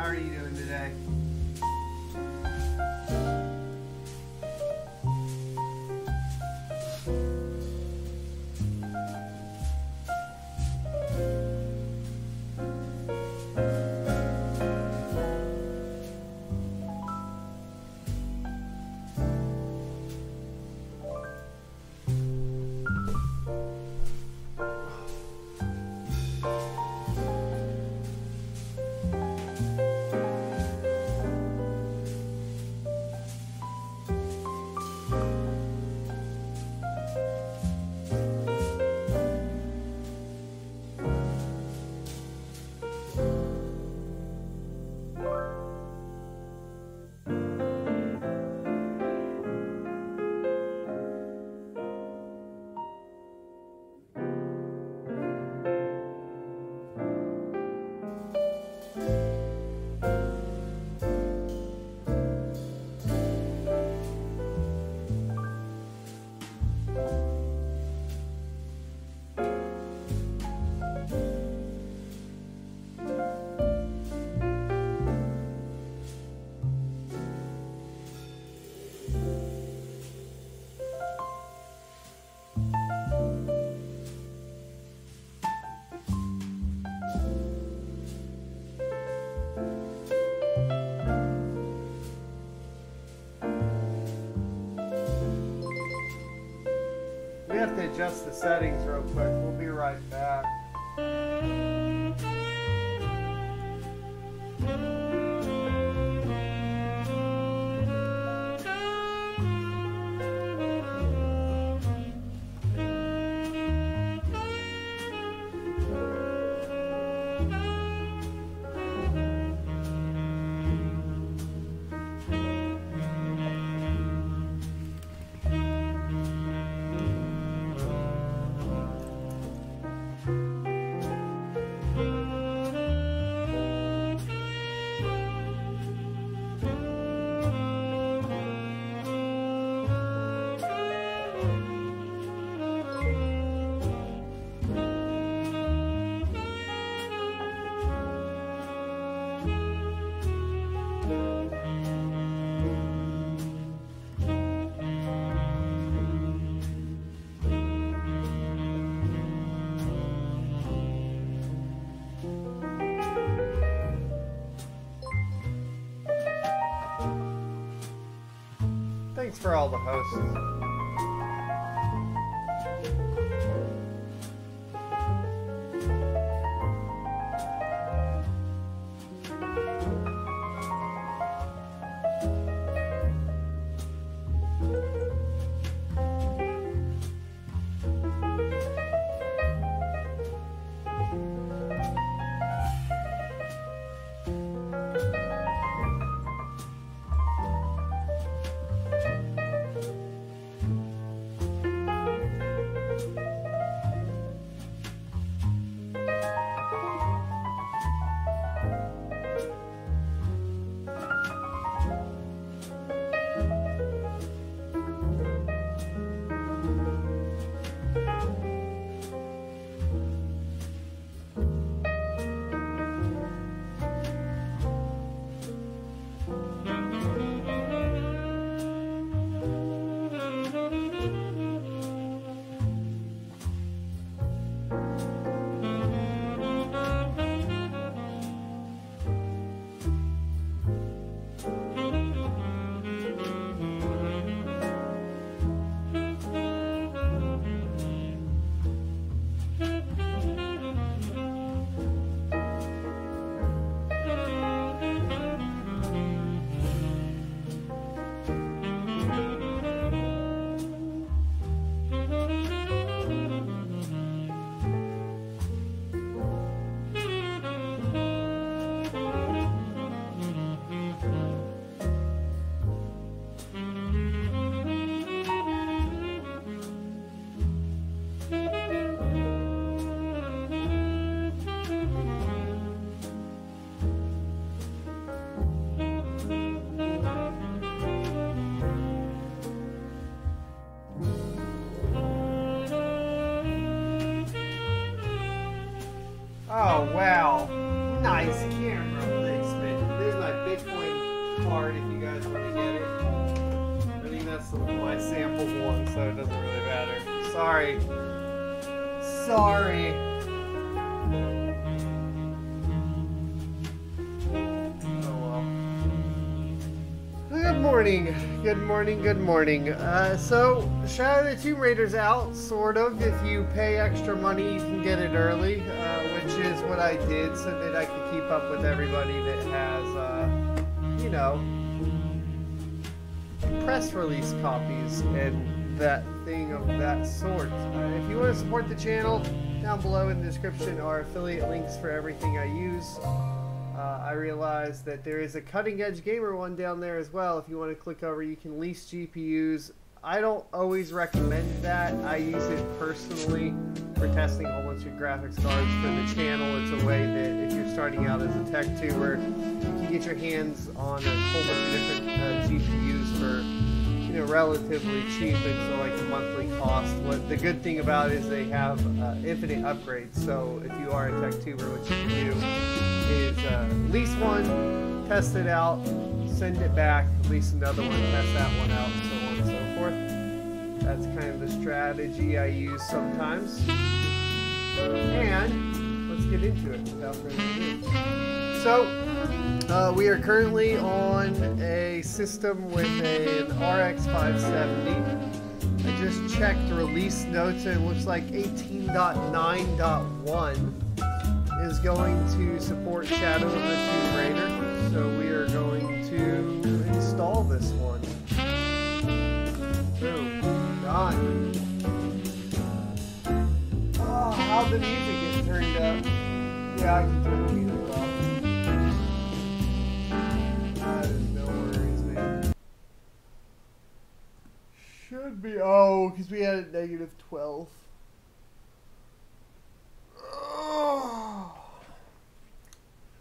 How are you doing today? We have to adjust the settings real quick. We'll be right back. Thanks for all the hosts. Oh, wow. Nice camera placement. card if you guys want to get it. I think that's my sample one, so it doesn't really matter. Sorry. Sorry. Oh well. Good morning. Good morning. Good morning. So, Shadow of the Tomb Raider's out, sort of. If you pay extra money, you can get it early, which is what I did so that I could keep up with everybody that has, you know, press release copies and that thing of that sort. If you want to support the channel, down below in the description are affiliate links for everything I use. I realized that there is a Cutting Edge Gamer one down there as well. If you want to click over, you can lease GPUs. I don't always recommend that. I use it personally for testing a whole bunch of graphics cards for the channel. It's a way that if you're starting out as a tech tuber, you can get your hands on a whole bunch of different GPUs for, you know, relatively cheap. It's like a monthly cost. What the good thing about it is they have infinite upgrades. So if you are a tech tuber, what you can do is lease one, test it out, send it back, lease another one, test that one out, so on and so forth. That's kind of the strategy I use sometimes. And let's get into it without further ado. So, we are currently on a system with an RX 570. I just checked release notes and it looks like 18.9.1 is going to support Shadow of the Tomb Raider. So we are going to install this one. Boom. Done. Oh, how'd the music get turned up? Yeah, I can turn the music off. No worries, man. Should be. Oh, because we had a -12. Oh.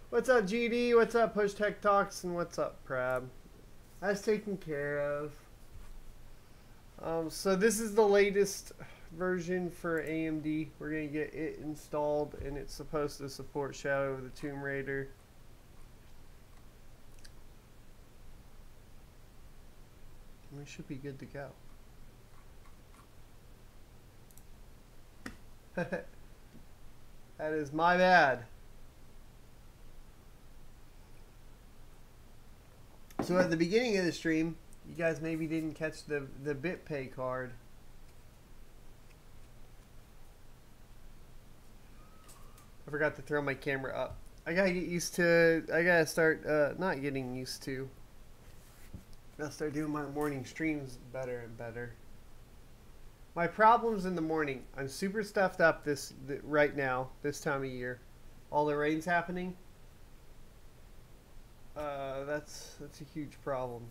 What's up, GD? What's up, Push Tech Talks? And what's up, Prab? That's taken care of. So this is the latest version for AMD. We're going to get it installed, and it's supposed to support Shadow of the Tomb Raider. We should be good to go. That is my bad. So at the beginning of the stream, you guys maybe didn't catch the BitPay card. I forgot to throw my camera up. I gotta get used to, I gotta start not getting used to. I gotta start doing my morning streams better and better. My problems in the morning, I'm super stuffed up right now, this time of year. All the rain's happening. That's a huge problem.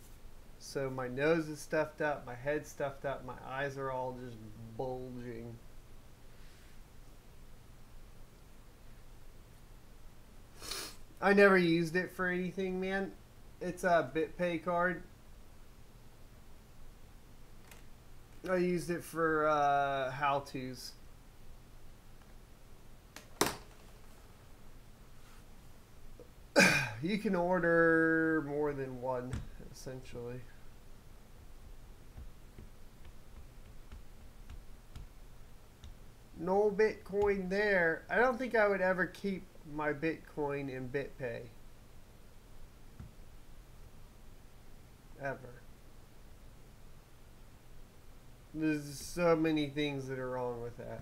So my nose is stuffed up, my head's stuffed up, my eyes are all just bulging. I never used it for anything, man. It's a BitPay card. I used it for how-tos. You can order more than one, essentially. No Bitcoin there. I don't think I would ever keep my Bitcoin in BitPay. Ever. There's so many things that are wrong with that.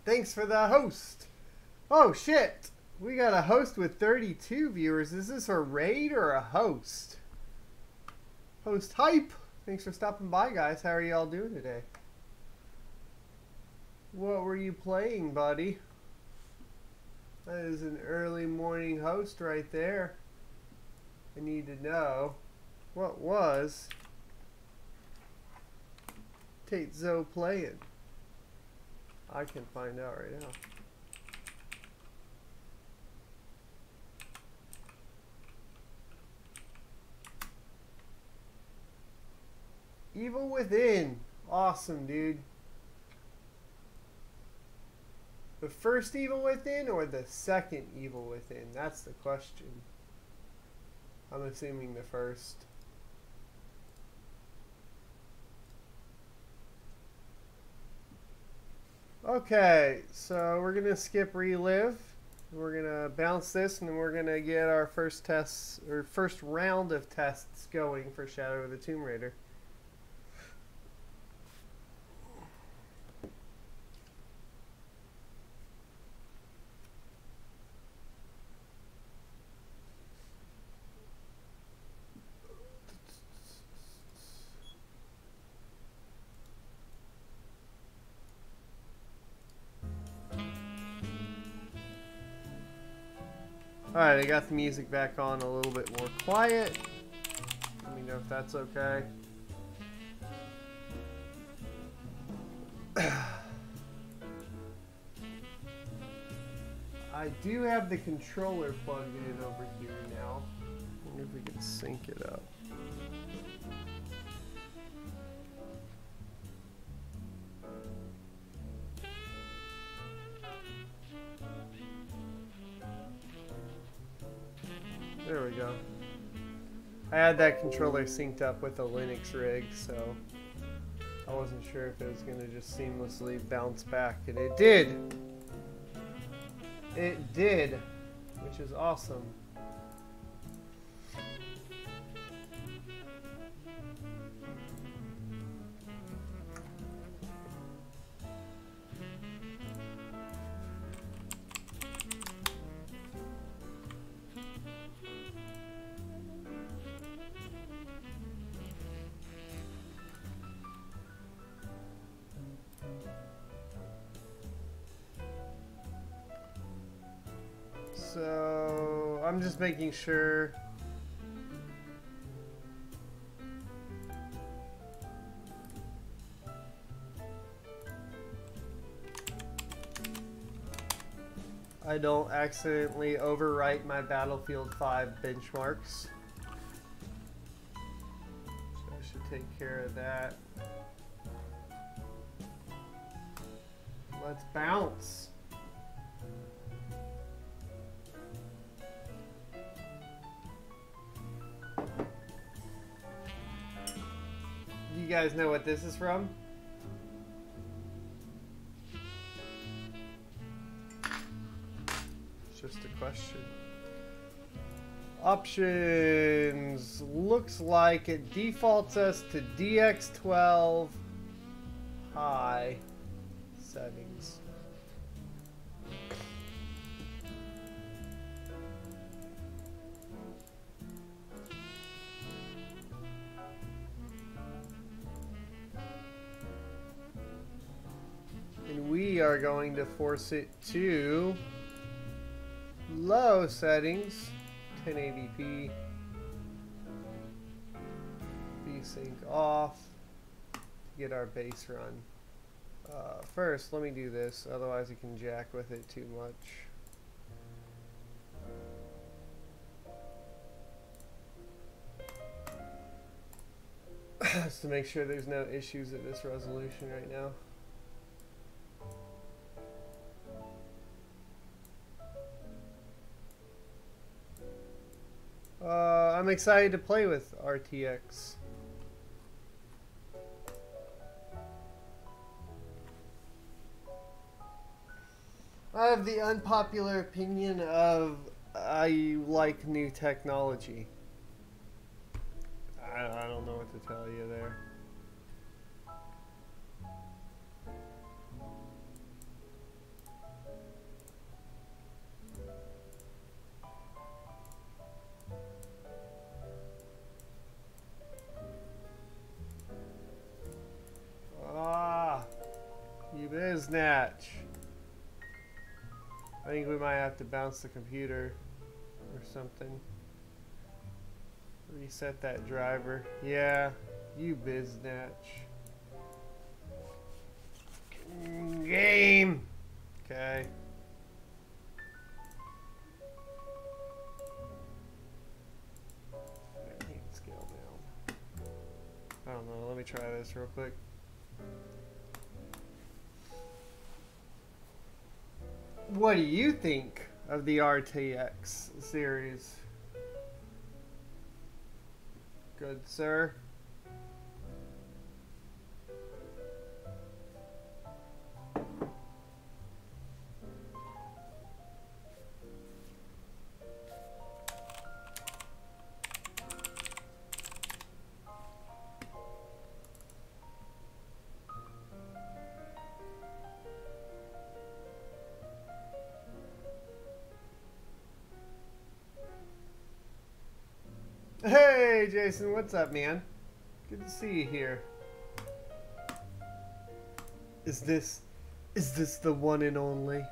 Thanks for the host. Oh shit. We got a host with 32 viewers. Is this a raid or a host? Host hype. Thanks for stopping by, guys. How are y'all doing today? What were you playing, buddy? That is an early morning host right there. I need to know what was Tate Zoe playing. I can find out right now. Evil Within. Awesome, dude. The first Evil Within or the second Evil Within? That's the question. I'm assuming the first. Okay, so we're gonna skip relive. We're gonna bounce this, and then we're gonna get our first tests, or first round of tests going for Shadow of the Tomb Raider. Alright, I got the music back on a little bit more quiet. Let me know if that's okay. I do have the controller plugged in over here now. I wonder if we can sync it up. There we go. I had that controller synced up with a Linux rig, so I wasn't sure if it was going to just seamlessly bounce back, and it did. It did, which is awesome. So I'm just making sure. I don't accidentally overwrite my Battlefield 5 benchmarks. So I should take care of that. Let's bounce. You guys know what this is from? It's just a question. Options. Looks like it defaults us to DX12 high settings. And we are going to force it to low settings, 1080p, VSync off, to get our bass run. First, let me do this, otherwise you can jack with it too much. Just to make sure there's no issues at this resolution right now. I'm excited to play with RTX. I have the unpopular opinion of I like new technology. I don't know what to tell you there. Ah, you biznatch. I think we might have to bounce the computer or something. Reset that driver. Yeah, you biznatch. Game. Okay. I can't scale down. I don't know. Let me try this real quick. What do you think of the RTX series? Good, sir. Hey, Jason, what's up, man? Good to see you here. Is this the one and only?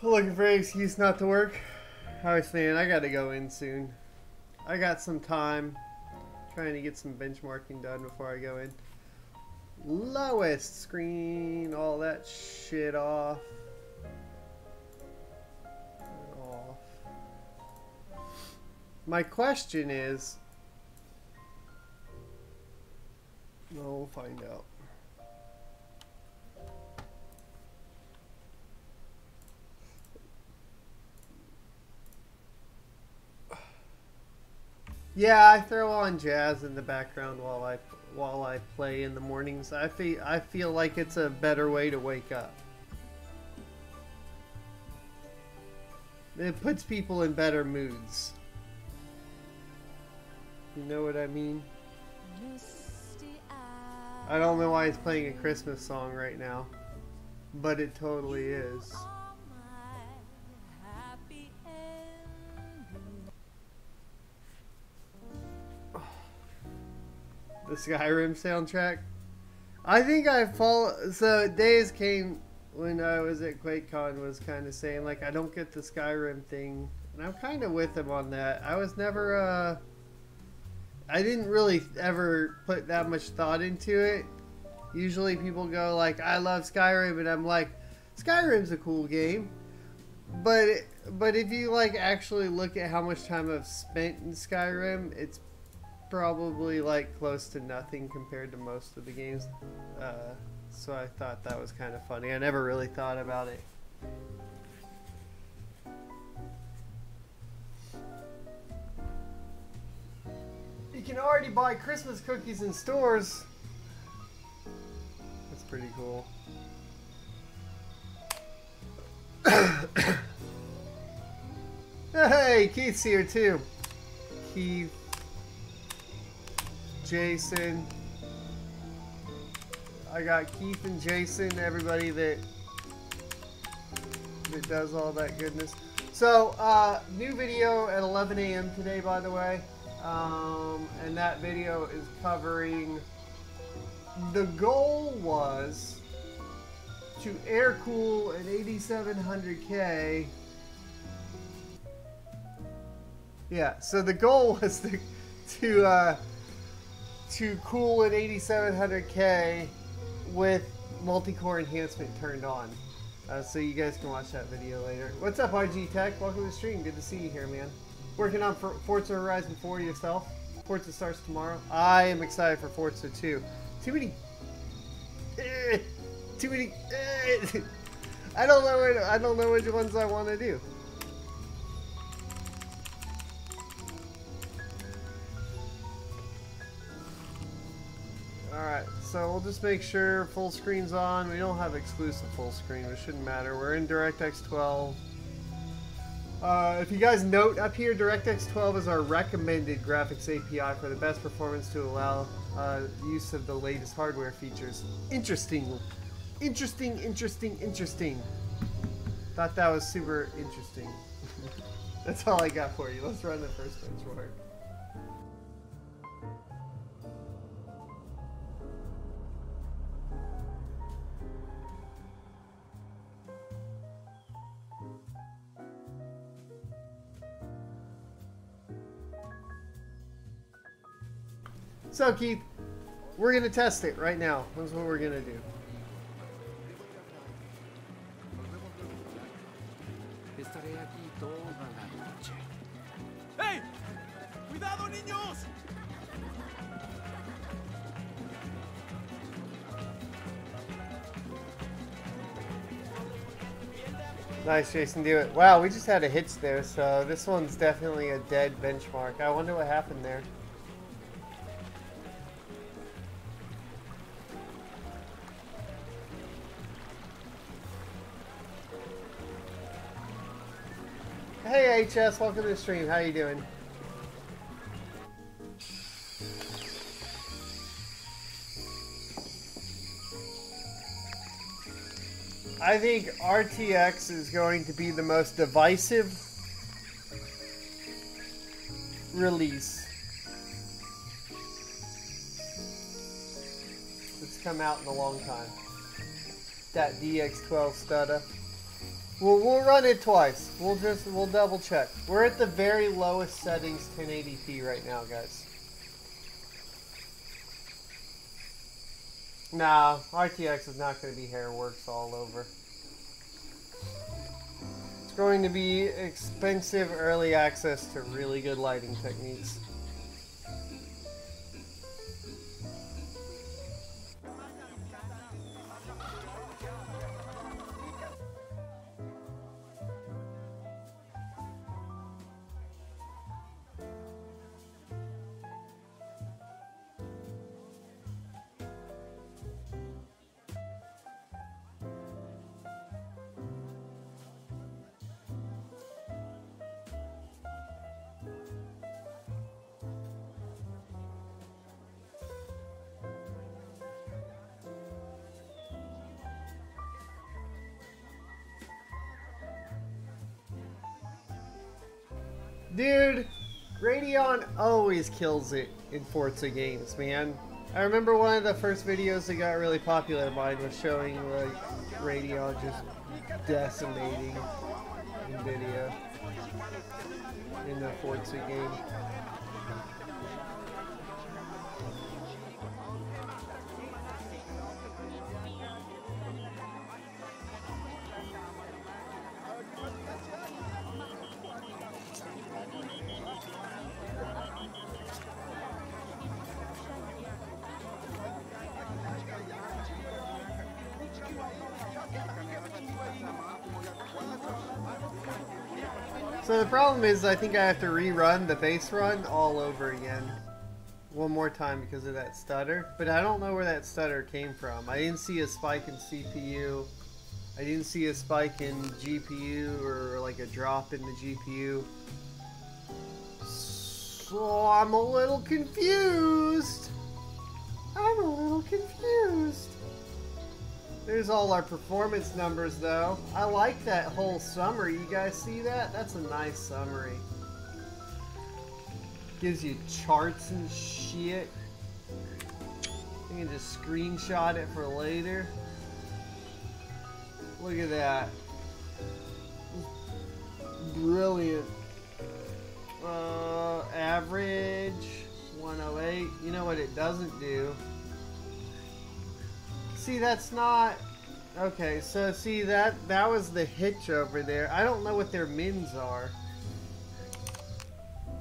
Looking for an excuse not to work. I was saying I gotta go in soon. I got some time. Trying to get some benchmarking done before I go in. Lowest screen, all that shit off. My question is, we'll find out. Yeah, I throw on jazz in the background while I play in the mornings. I feel like it's a better way to wake up. It puts people in better moods. You know what I mean? I don't know why it's playing a Christmas song right now, but it totally is. The Skyrim soundtrack. I think so Days came when I was at QuakeCon was kind of saying like I don't get the Skyrim thing, and I'm kind of with him on that. I was never I didn't really ever put that much thought into it. Usually people go like I love Skyrim, and I'm like Skyrim's a cool game, but if you like actually look at how much time I've spent in Skyrim, it's probably like close to nothing compared to most of the games, so I thought that was kind of funny. I never really thought about it. You can already buy Christmas cookies in stores. That's pretty cool. Hey, Keith's here too. Keith, Jason. I got Keith and Jason, everybody that does all that goodness. So, new video at 11 a.m. today, by the way. And that video is covering, the goal was to air cool an 8700K. Yeah, so the goal was to cool an 8700K with multi-core enhancement turned on. So you guys can watch that video later. What's up, RG Tech? Welcome to the stream. Good to see you here, man. Working on Forza Horizon 4 yourself? Forza starts tomorrow. I am excited for Forza 2. Too many. I don't know which ones I want to do. Alright, so we'll just make sure full screen's on. We don't have exclusive full screen, but it shouldn't matter. We're in DirectX 12. If you guys note up here, DirectX 12 is our recommended graphics API for the best performance to allow use of the latest hardware features. Interesting. Thought that was super interesting. That's all I got for you. Let's run the first benchmark. So Keith, we're gonna test it right now. That's what we're gonna do. ¡Hey! ¡Cuidado, niños! Nice, Jason, do it. Wow, we just had a hits there, so this one's definitely a dead benchmark. I wonder what happened there. Hey HS, welcome to the stream. How you doing? I think RTX is going to be the most divisive release that's come out in a long time. That DX12 stutter. We'll run it twice. We'll double check. We're at the very lowest settings 1080p right now, guys. Nah, RTX is not going to be hairworks all over. It's going to be expensive early access to really good lighting techniques. Dude, Radeon always kills it in Forza games, man. I remember one of the first videos that got really popular of mine was showing like Radeon just decimating NVIDIA in the Forza game. So the problem is I think I have to rerun the base run all over again. One more time because of that stutter. But I don't know where that stutter came from. I didn't see a spike in CPU. I didn't see a spike in GPU or like a drop in the GPU. So I'm a little confused. I'm a little confused. There's all our performance numbers though. I like that whole summary. You guys see that? That's a nice summary. Gives you charts and shit. You can just screenshot it for later. Look at that. Brilliant. Average 108. You know what it doesn't do? See, that's not... Okay, so see, that was the hitch over there. I don't know what their mins are.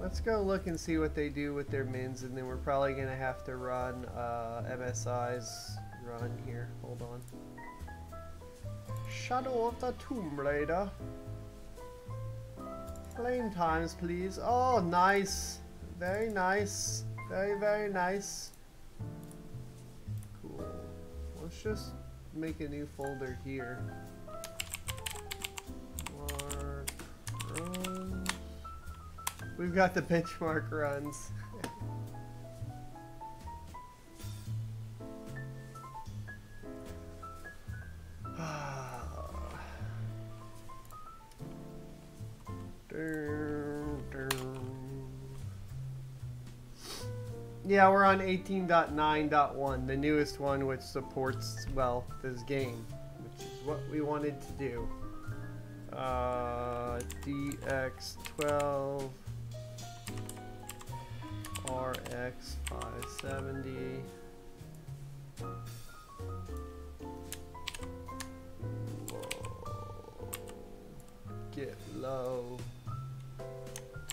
Let's go look and see what they do with their mins, and then we're probably going to have to run MSI's run here. Hold on. Shadow of the Tomb Raider. Flame times, please. Oh, nice. Very nice. Very, very nice. Cool. Let's just make a new folder here. Mark runs. We've got the benchmark runs. Yeah, we're on 18.9.1, the newest one, which supports, well, this game, which is what we wanted to do. DX12 RX 570. Whoa. Get low.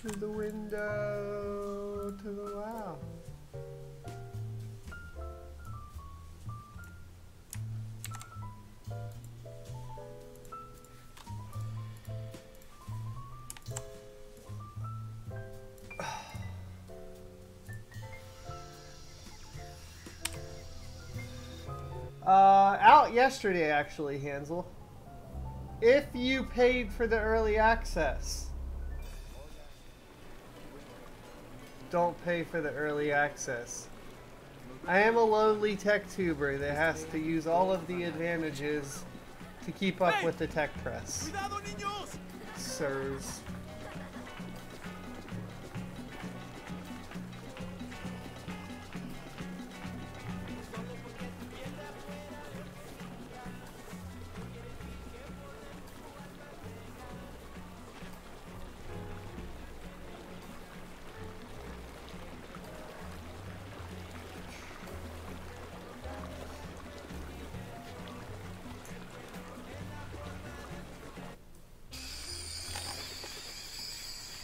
To the window. To the wow. Out yesterday, actually, Hansel. If you paid for the early access. Don't pay for the early access. I am a lowly tech tuber that has to use all of the advantages to keep up with the tech press. Cuidado, niños. Sirs.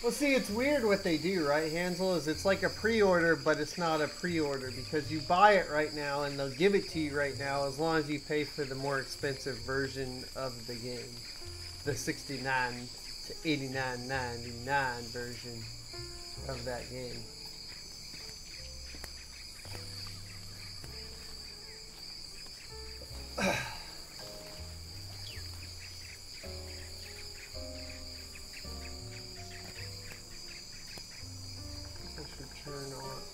Well, see, it's weird what they do, right, Hansel? Is it's like a pre-order, but it's not a pre-order because you buy it right now and they'll give it to you right now as long as you pay for the more expensive version of the game, the $69 to $89.99 version of that game.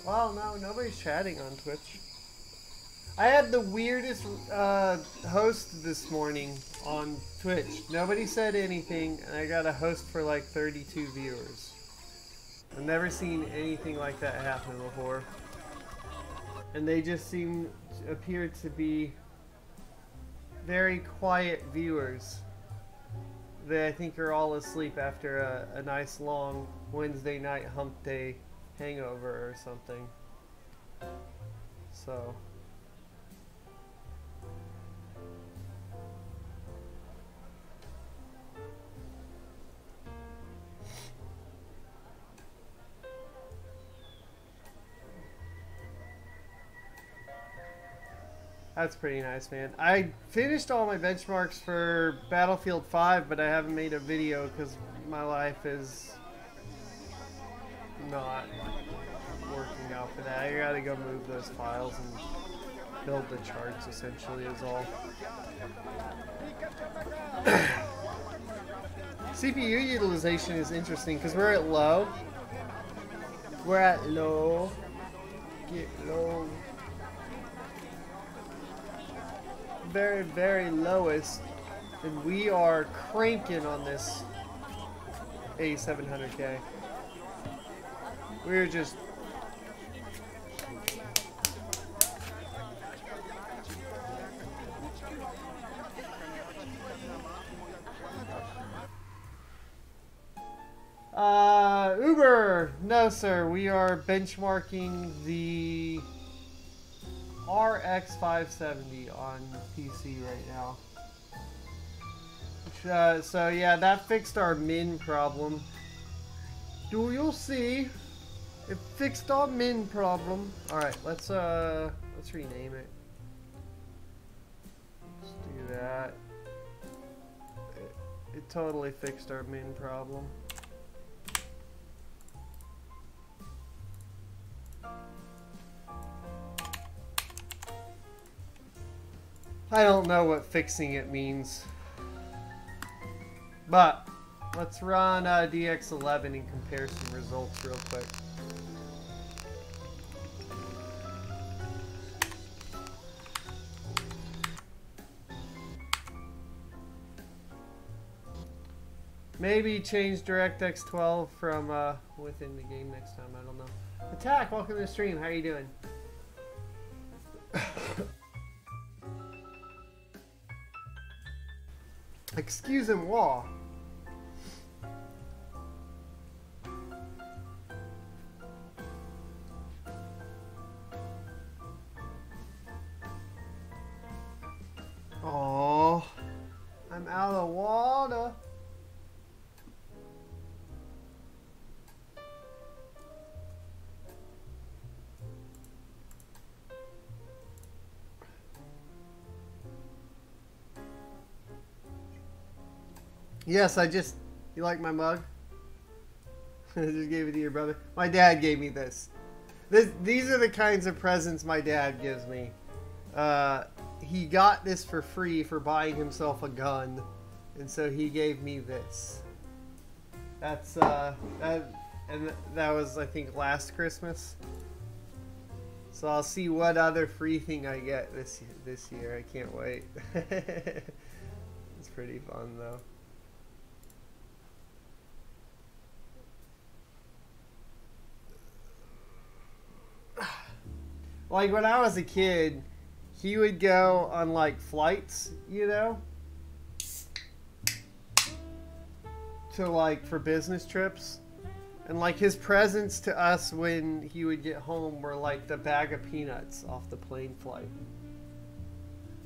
Well, no, nobody's chatting on Twitch. I had the weirdest host this morning on Twitch. Nobody said anything, and I got a host for like 32 viewers. I've never seen anything like that happen before. And they just appear to be very quiet viewers. They, I think, are all asleep after a nice long Wednesday night hump day hangover or something. So that's pretty nice, man. I finished all my benchmarks for Battlefield 5, but I haven't made a video because my life is not working out for that. I gotta go move those files and build the charts, essentially, is all. CPU utilization is interesting because we're at low. We're at low. Get low. Very, very lowest. And we are cranking on this A700K. We're just Uber. No, sir. We are benchmarking the RX 570 on PC right now. So yeah, that fixed our min problem. Do you see? It fixed our min problem. Alright, let's rename it. Let's do that. It totally fixed our min problem. I don't know what fixing it means. But let's run DX11 and compare some results real quick. Maybe change DirectX 12 from within the game next time. I don't know. Attack, welcome to the stream. How are you doing? Excusez-moi. Yes, you like my mug? I just gave it to your brother. My dad gave me this. These are the kinds of presents my dad gives me. He got this for free for buying himself a gun, and so he gave me this. That's and that was, I think, last Christmas. So I'll see what other free thing I get this year. I can't wait. It's pretty fun though. Like when I was a kid, he would go on like flights, you know, to like for business trips. And like his presents to us when he would get home were like the bag of peanuts off the plane flight.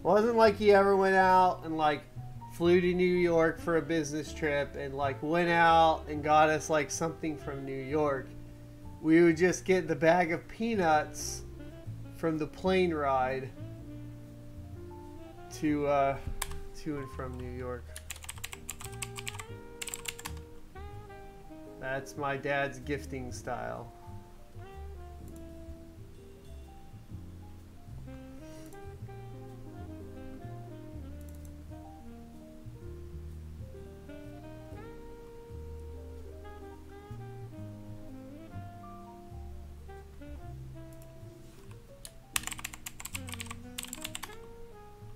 Wasn't like he ever went out and like flew to New York for a business trip and like went out and got us like something from New York. We would just get the bag of peanuts from the plane ride to and from New York. That's my dad's gifting style.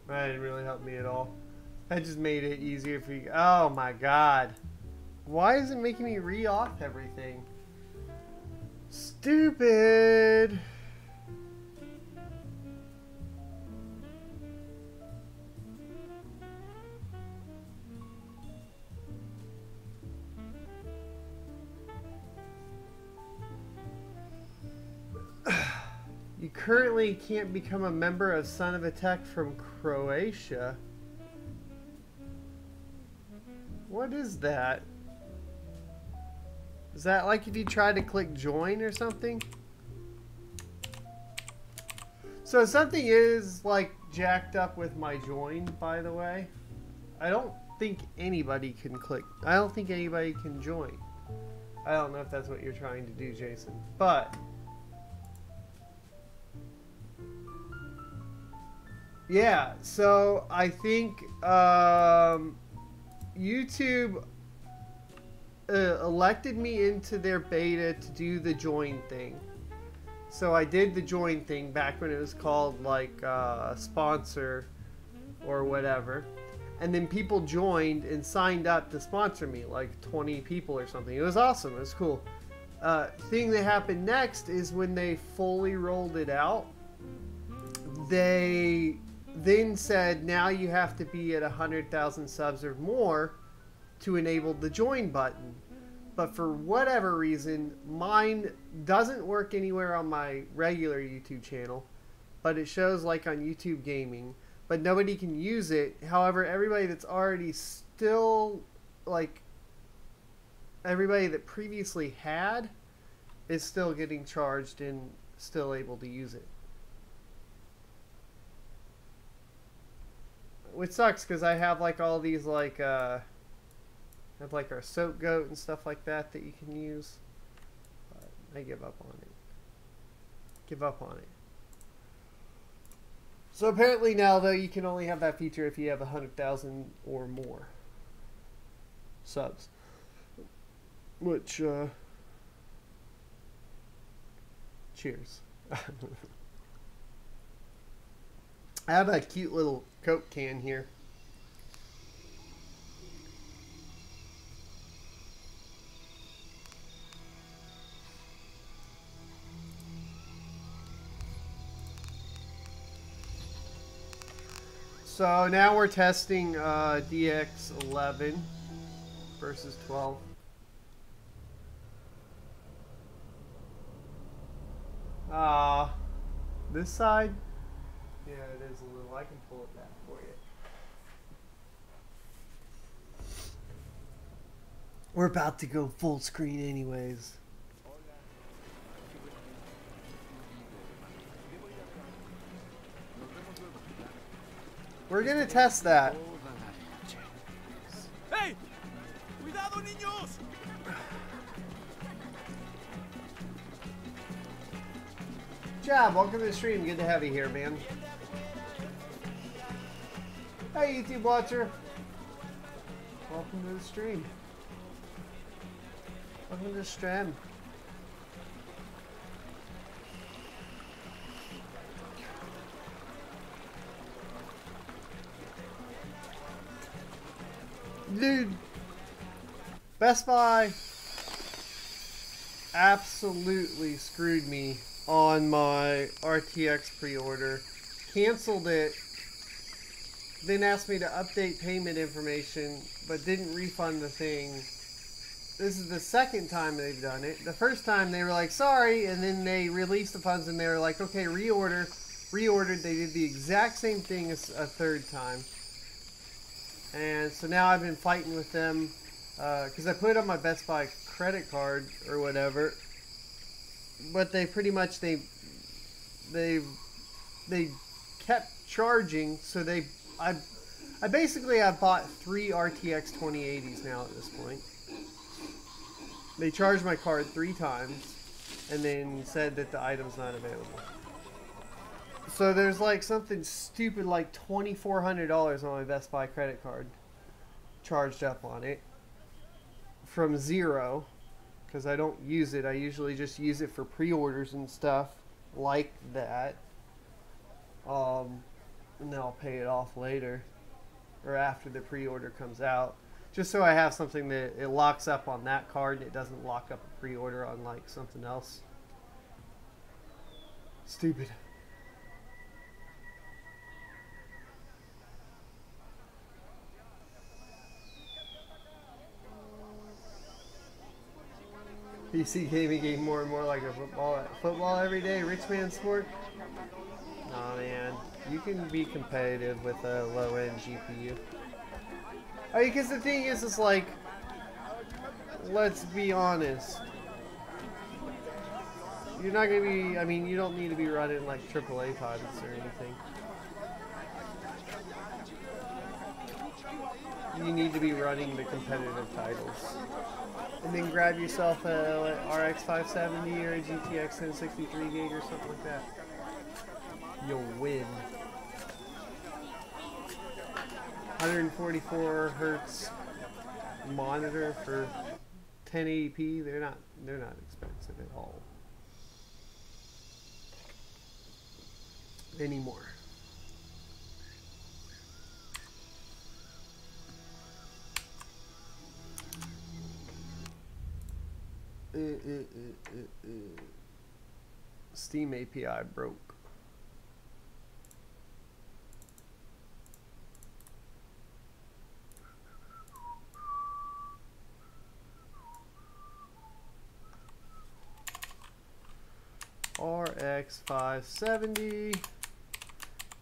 That didn't really help me at all. That just made it easier for you. Oh my god. Why is it making me re-auth everything? Stupid. You currently can't become a member of Son of a Tech from Croatia. What is that? Is that like if you try to click join or something? So something is like jacked up with my join, by the way. I don't think anybody can click. I don't think anybody can join. I don't know if that's what you're trying to do, Jason. But yeah, so I think YouTube elected me into their beta to do the join thing. So I did the join thing back when it was called like sponsor or whatever. And then people joined and signed up to sponsor me, like 20 people or something. It was awesome. It was cool. Thing that happened next is when they fully rolled it out, they then said now you have to be at 100,000 subs or more to enable the join button. But for whatever reason, mine doesn't work anywhere on my regular YouTube channel, but it shows like on YouTube Gaming, but nobody can use it. However, everybody that's already still, like, everybody that previously had is still getting charged and still able to use it. Which sucks because I have like all these like I have like our soap goat and stuff like that that you can use. But I give up on it. Give up on it. So apparently now though you can only have that feature if you have 100,000 or more subs. Which cheers. I have a cute little Coke can here. So now we're testing DX11 versus 12. This side? Yeah, it is a little. I can pull it back for you. We're about to go full screen anyways. We're gonna test that. Hey! niños! Jab, welcome to the stream. Good to have you here, man. Hey, YouTube watcher. Welcome to the stream. Welcome to the stream. Dude, Best Buy absolutely screwed me on my RTX pre-order. Canceled it, then asked me to update payment information, but didn't refund the thing. This is the second time they've done it. The first time they were like, sorry, and then they released the funds and they were like, okay, reorder. Reordered, they did the exact same thing as a third time. And so now I've been fighting with them because I put it on my Best Buy credit card or whatever, but they pretty much they kept charging. So I basically have bought 3 RTX 2080s now at this point. They charged my card 3 times and then said that the item's not available. So there's like something stupid like $2,400 on my Best Buy credit card charged up on it from zero because I don't use it. I usually just use it for pre-orders and stuff like that. And then I'll pay it off later or after the pre-order comes out. Just so I have something that it locks up on that card and it doesn't lock up a pre-order on like something else. Stupid. PC gaming getting more and more like a football every day, rich man sport. Nah, man, you can be competitive with a low-end GPU. I mean, because the thing is, it's like, let's be honest. You're not gonna be. I mean, you don't need to be running like AAA titles or anything. You need to be running the competitive titles. And then grab yourself a RX 570 or a GTX 1063 gig or something like that. You'll win. 144 hertz monitor for 1080p. They're not expensive at all anymore. Steam API broke. RX 570,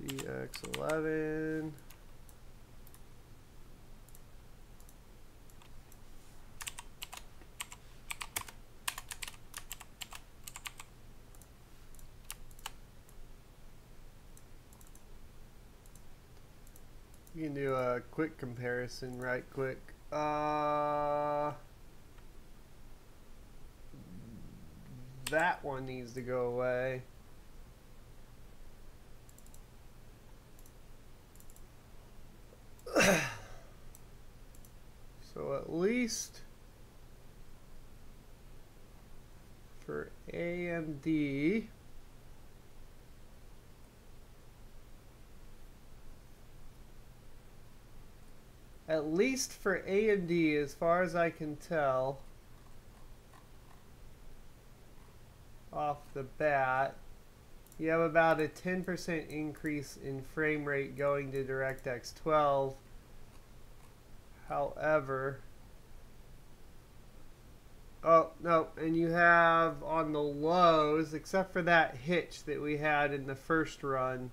DX11. You can do a quick comparison right quick. That one needs to go away. So at least for AMD, as far as I can tell, off the bat, you have about a 10% increase in frame rate going to DirectX 12. However, oh no, and you have on the lows, except for that hitch that we had in the first run,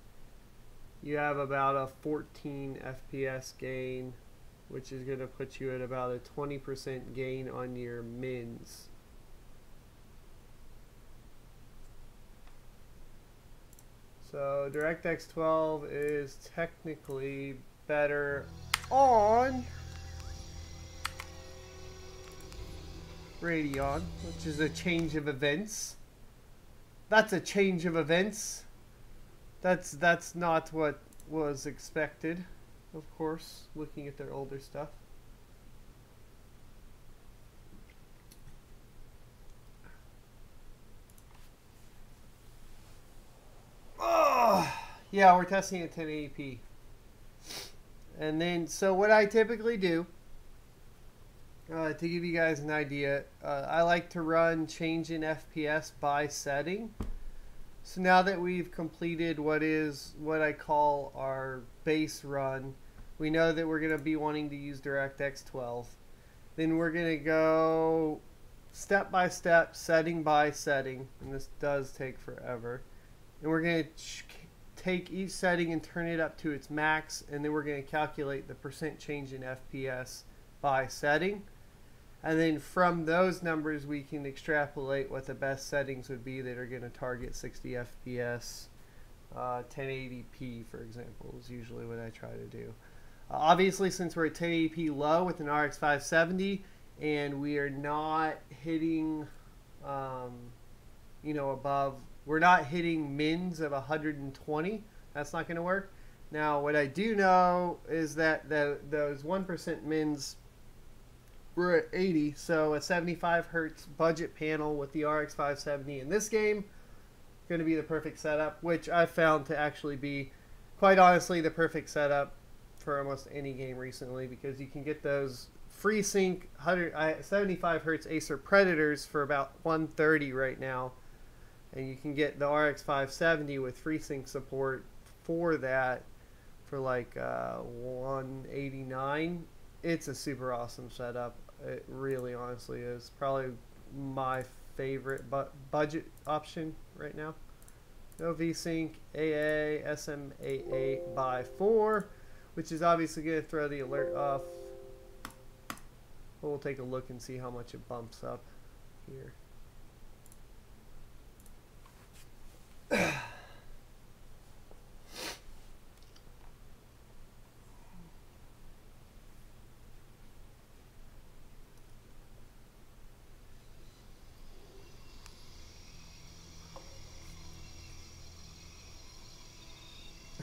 you have about a 14 FPS gain, which is going to put you at about a 20% gain on your mins. So DirectX 12 is technically better on Radeon, which is a change of events. That's a change of events. That's not what was expected, of course, looking at their older stuff. Oh, yeah, we're testing at 1080p. And then, so what I typically do, to give you guys an idea, I like to run change in FPS by setting. So now that we've completed what I call our base run, we know that we're going to be wanting to use DirectX 12. Then we're going to go step by step, setting by setting, and this does take forever. And we're going to take each setting and turn it up to its max, and then we're going to calculate the percent change in FPS by setting. And then from those numbers, we can extrapolate what the best settings would be that are going to target 60 FPS. 1080p, for example, is usually what I try to do. Obviously, since we're at 1080p low with an RX 570, and we are not hitting, above, we're not hitting mins of 120. That's not going to work. Now, what I do know is that those 1% mins, we're at 80, so a 75 hertz budget panel with the RX 570 in this game going to be the perfect setup, which I've found to actually be, quite honestly, the perfect setup for almost any game recently, because you can get those FreeSync 75 hertz Acer Predators for about 130 right now, and you can get the RX 570 with FreeSync support for that for like 189. It's a super awesome setup. It really honestly is. Probably my favorite budget option right now. No VSync, AA, SMAA by 4, which is obviously going to throw the alert off. But we'll take a look and see how much it bumps up here.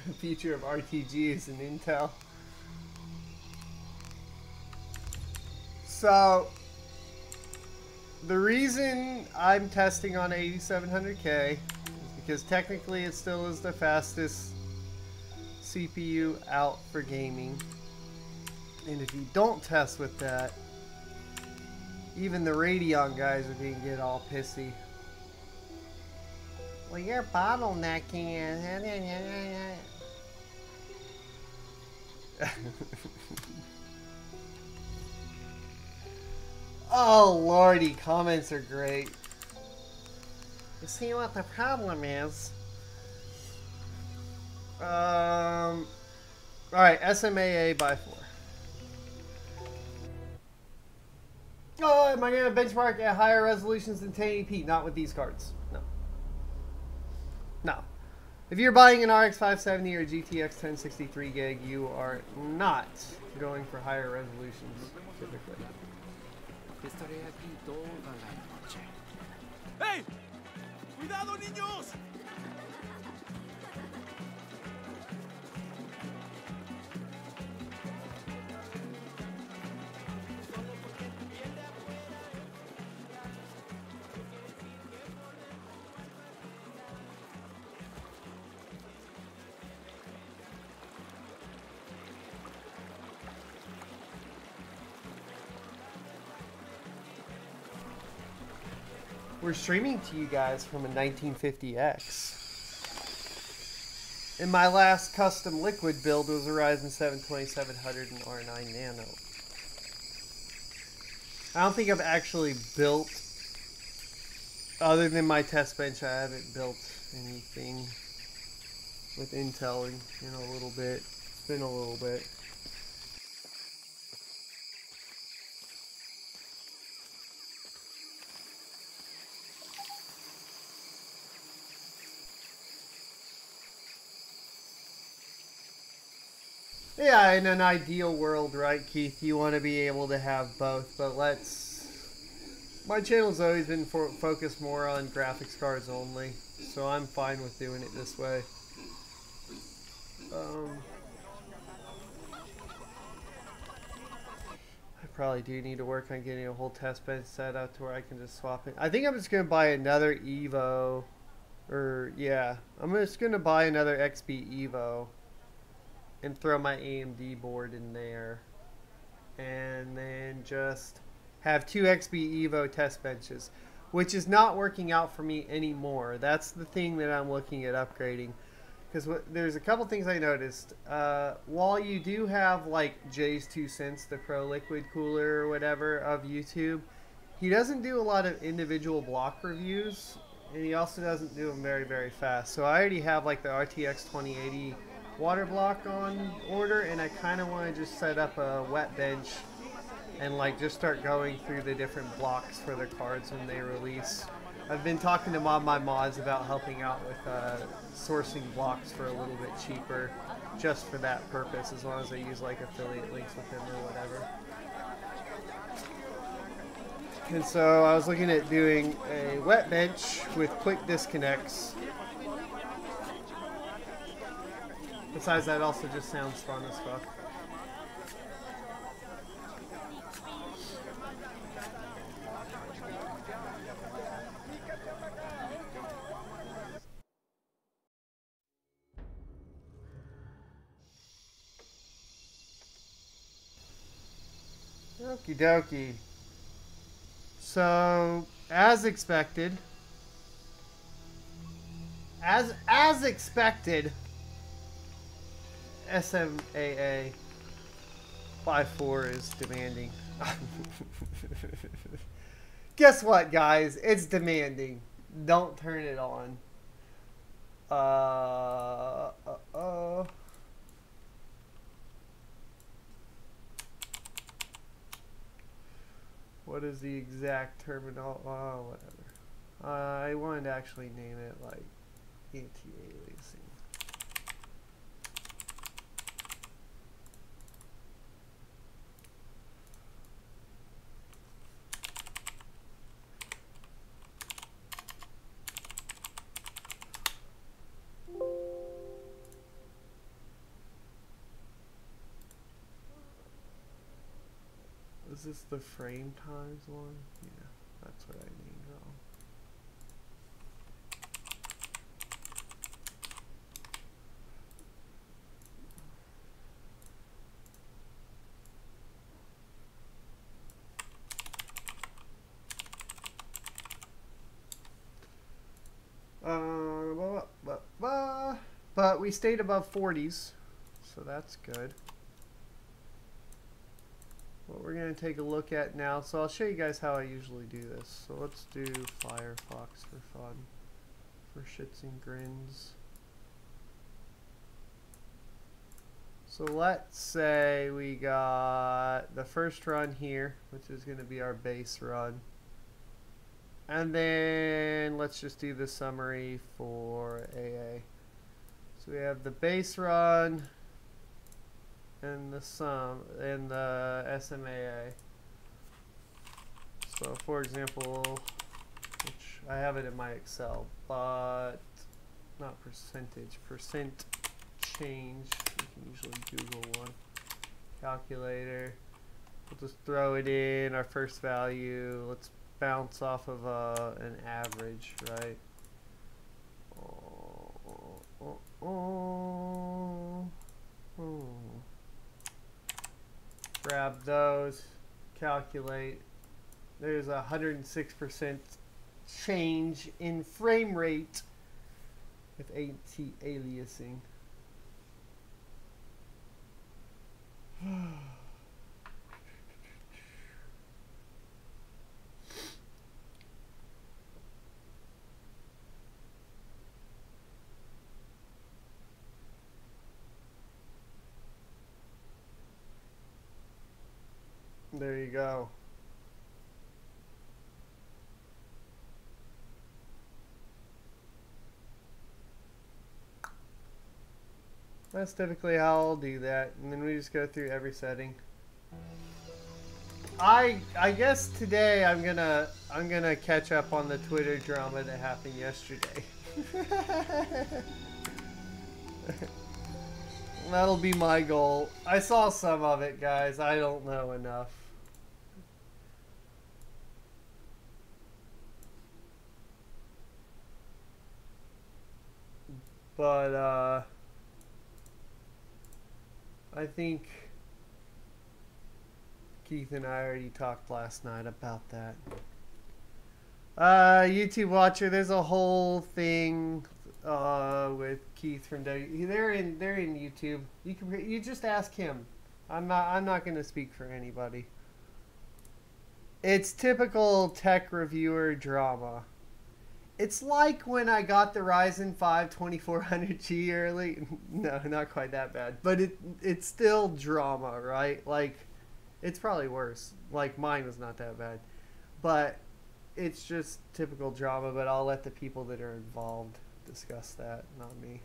The future of RTGs in Intel. So, the reason I'm testing on 8700K is because technically it still is the fastest CPU out for gaming. And if you don't test with that, even the Radeon guys are going to get all pissy. Well, you're bottlenecking it. Oh lordy, comments are great. You see what the problem is? Alright, SMAA by 4. Oh, am I going to benchmark at higher resolutions than 1080p? Not with these cards. No. No. If you're buying an RX 570 or GTX 1063 gig, you are not going for higher resolutions, typically. ¡Hey! ¡Cuidado, niños! We're streaming to you guys from a 1950X. And my last custom liquid build was a Ryzen 7 2700 and R9 Nano. I don't think I've actually built, other than my test bench, I haven't built anything with Intel in a little bit. It's been a little bit. Yeah, in an ideal world, right, Keith, you want to be able to have both, but let's My channel's always been focused more on graphics cards only, so I'm fine with doing it this way. I probably do need to work on getting a whole test bench set up to where I can just swap it. I think I'm just going to buy another Evo, or yeah, I'm just going to buy another XP Evo and throw my AMD board in there, and then just have two XP Evo test benches, which is not working out for me anymore. That's the thing that I'm looking at upgrading. Because there's a couple things I noticed. While you do have like Jay's 2 cents, the Pro Liquid Cooler or whatever of YouTube, he doesn't do a lot of individual block reviews, and he also doesn't do them very, very fast. So I already have like the RTX 2080 water block on order, and I kind of want to just set up a wet bench and like just start going through the different blocks for the cards when they release. I've been talking to my mods about helping out with sourcing blocks for a little bit cheaper, just for that purpose, as long as I use like affiliate links with them or whatever. And so I was looking at doing a wet bench with quick disconnects. Besides that, also just sounds fun as fuck. Okie dokie. So, as expected, as expected, SMAA 5.4 is demanding. Guess what, guys? It's demanding. Don't turn it on. What is the exact terminal? Oh, whatever. I wanted to actually name it like anti-aliasing. Is this the frame times one? Yeah, that's what I named wrong. But we stayed above 40s, so that's good. What we're going to take a look at now, so I'll show you guys how I usually do this. So let's do Firefox for fun, for shits and grins. So let's say we got the first run here, which is going to be our base run. And then let's just do the summary for AA. So we have the base run and the sum and the SMAA. So for example, which I have it in my Excel, but not percentage, percent change. You can usually Google one. Calculator. We'll just throw it in our first value. Let's bounce off of an average, right? Grab those, calculate. There's a 106% change in frame rate with anti-aliasing. There you go. That's typically how I'll do that, and then we just go through every setting. I guess today I'm gonna catch up on the Twitter drama that happened yesterday. That'll be my goal. I saw some of it, guys. I don't know enough. But I think Keith and I already talked last night about that. YouTube watcher, there's a whole thing with Keith from W. They're in YouTube. You just ask him. I'm not going to speak for anybody. It's typical tech reviewer drama. It's like when I got the Ryzen 5 2400G early. No, not quite that bad, but it's still drama, right? Like, it's probably worse. Like, mine was not that bad, but it's just typical drama. But I'll let the people that are involved discuss that, not me.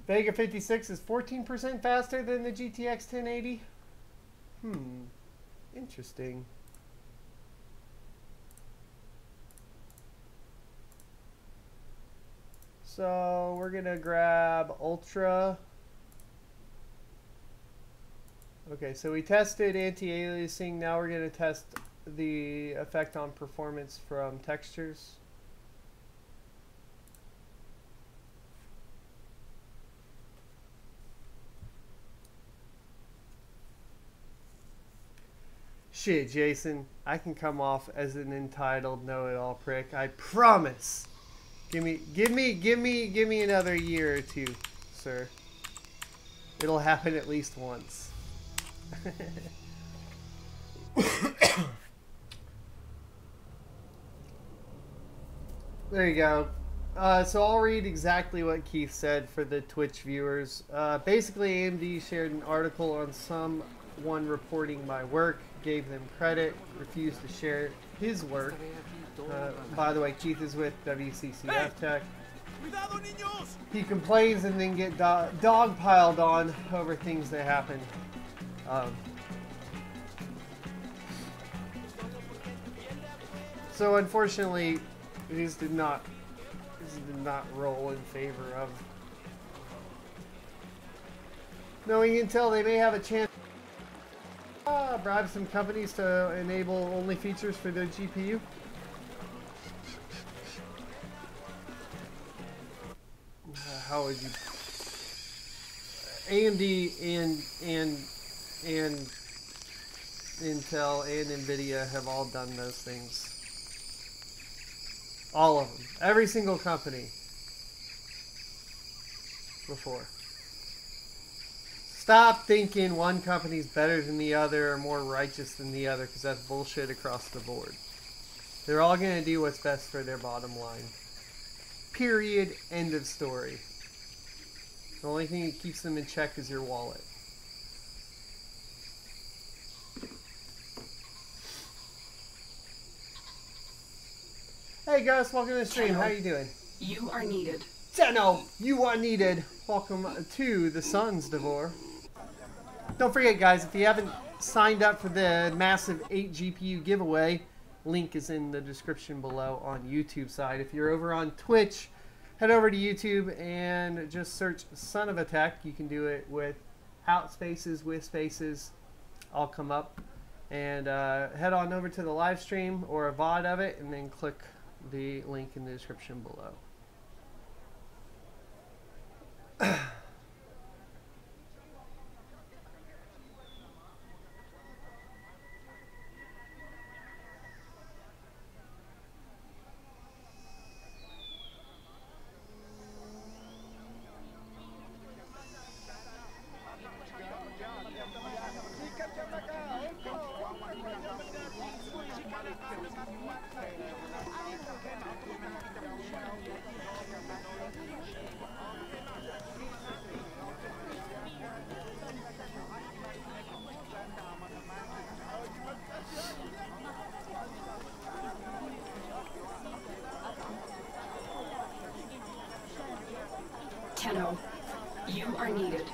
Vega 56 is 14% faster than the GTX 1080. Interesting. So we're gonna grab Ultra. Okay, so we tested anti-aliasing. Now we're gonna test the effect on performance from textures. Shit, Jason, I can come off as an entitled know-it-all prick. I promise. Give me another year or two, sir. It'll happen at least once. There you go. So I'll read exactly what Keith said for the Twitch viewers. Basically, AMD shared an article on someone reporting my work, gave them credit, refused to share his work. By the way, Keith is with WCCF Tech. He complains and then get dogpiled on over things that happen. So unfortunately, these did not roll in favor of knowing Intel. They may have a chance to bribe some companies to enable only features for their GPU. How would you? AMD and Intel and NVIDIA have all done those things. All of them. Every single company. Before. Stop thinking one company's better than the other or more righteous than the other, because that's bullshit across the board. They're all going to do what's best for their bottom line. Period. End of story. The only thing that keeps them in check is your wallet. Hey Gus, welcome to the stream. How you doing? You are needed. Zeno, you are needed. Welcome to the Suns, Devore. Don't forget, guys, if you haven't signed up for the massive 8 GPU giveaway, link is in the description below on YouTube side. If you're over on Twitch, head over to YouTube and just search Son of a Tech. You can do it without spaces, with spaces. I'll come up. And head on over to the live stream or a VOD of it, and then click the link in the description below. Tenno, you are needed.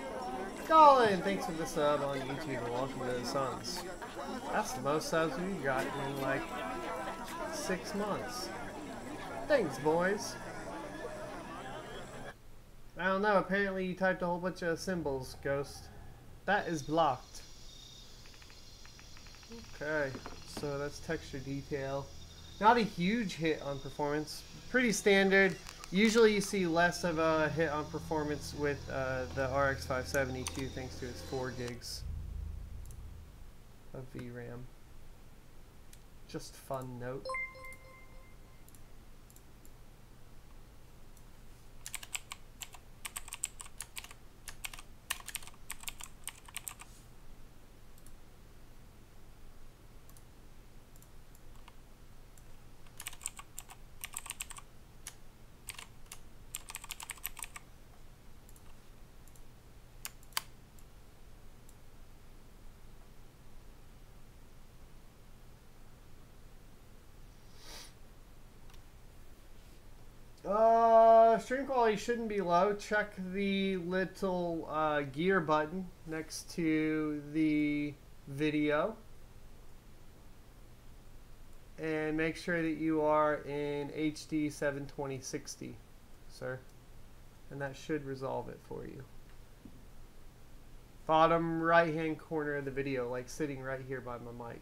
Colin, thanks for the sub on YouTube and welcome to the Suns. That's the most subs we've gotten in like 6 months. Thanks, boys. I don't know, apparently you typed a whole bunch of symbols, Ghost. That is blocked. Okay, so that's texture detail. Not a huge hit on performance. Pretty standard. Usually you see less of a hit on performance with the RX 570 thanks to its 4 gigs of VRAM. Just fun note. Stream quality shouldn't be low. Check the little gear button next to the video. And make sure that you are in HD 720/60, sir. And that should resolve it for you. Bottom right hand corner of the video, like sitting right here by my mic.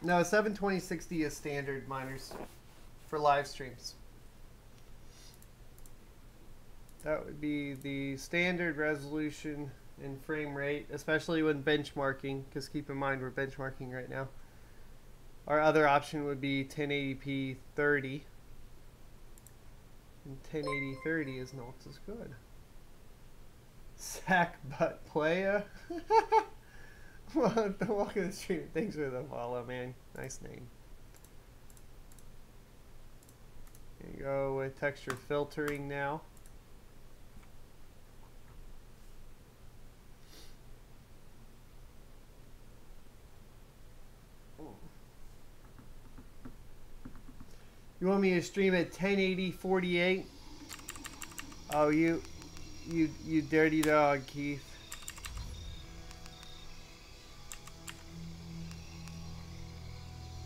No, 720/60 is standard, miners, for live streams. That would be the standard resolution and frame rate, especially when benchmarking, because keep in mind we're benchmarking right now. Our other option would be 1080p 30. And 1080 30 is not as good. Sack butt playa. Welcome to the stream. Thanks for the follow, man. Nice name. Here you go with texture filtering now. You want me to stream at 1080 48? Oh, you dirty dog, Keith.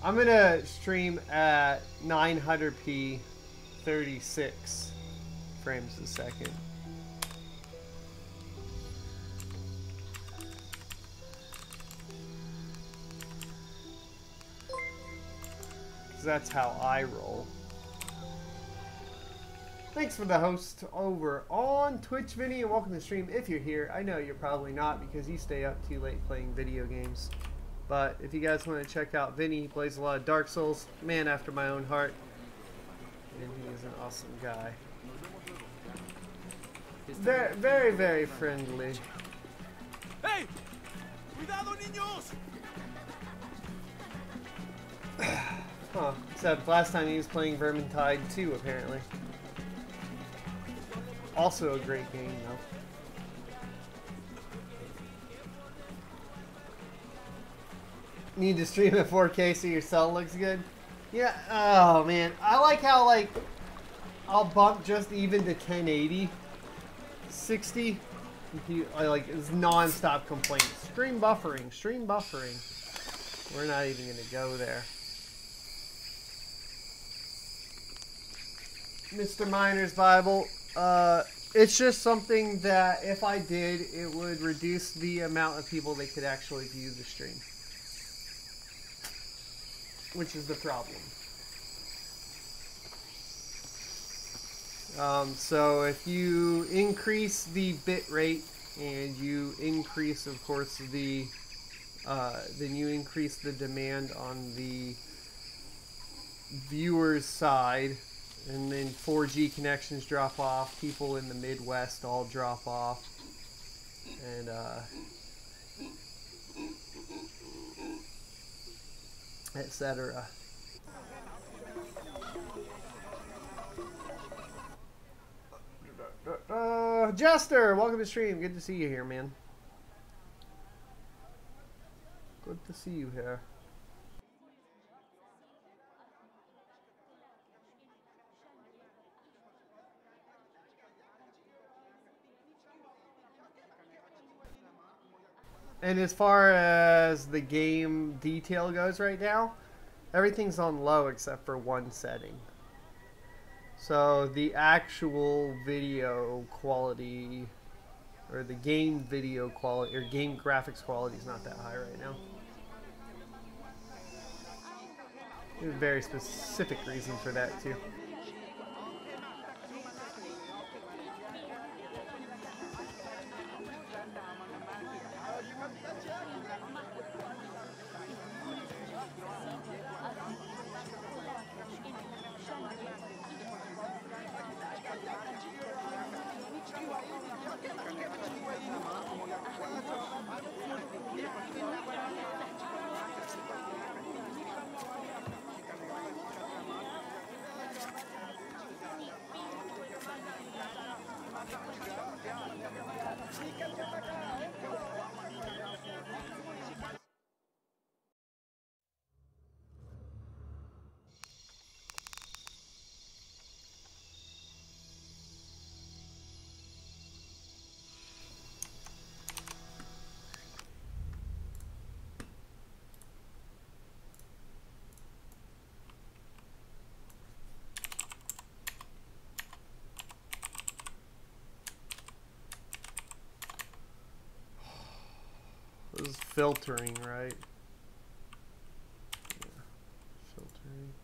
I'm gonna stream at 900p 36 frames a second. Because that's how I roll. Thanks for the host over on Twitch, Vinny, and welcome to the stream if you're here. I know you're probably not because you stay up too late playing video games. But if you guys want to check out Vinny, he plays a lot of Dark Souls, man after my own heart. And he is an awesome guy. Very, very, very friendly. Hey! Cuidado, niños! Huh. Except last time he was playing Vermintide 2, apparently. Also a great game, though. Need to stream at 4K so your cell looks good? Yeah, oh man. I like how, like, I'll bump just even to 1080. 60. Like, it's non-stop complaints. Stream buffering, stream buffering. We're not even gonna go there. Mr. Miner's Bible. It's just something that if I did, it would reduce the amount of people that could actually view the stream. Which is the problem. So if you increase the bit rate and you increase, of course, the then you increase the demand on the viewer's side, and then 4G connections drop off, people in the Midwest all drop off. and etc. Jester, welcome to stream. Good to see you here, man. Good to see you here. And as far as the game detail goes right now, everything's on low except for one setting. So the actual video quality, or the game video quality, or game graphics quality is not that high right now. There's very specific reasons for that too. This is filtering, right? Yeah, filtering.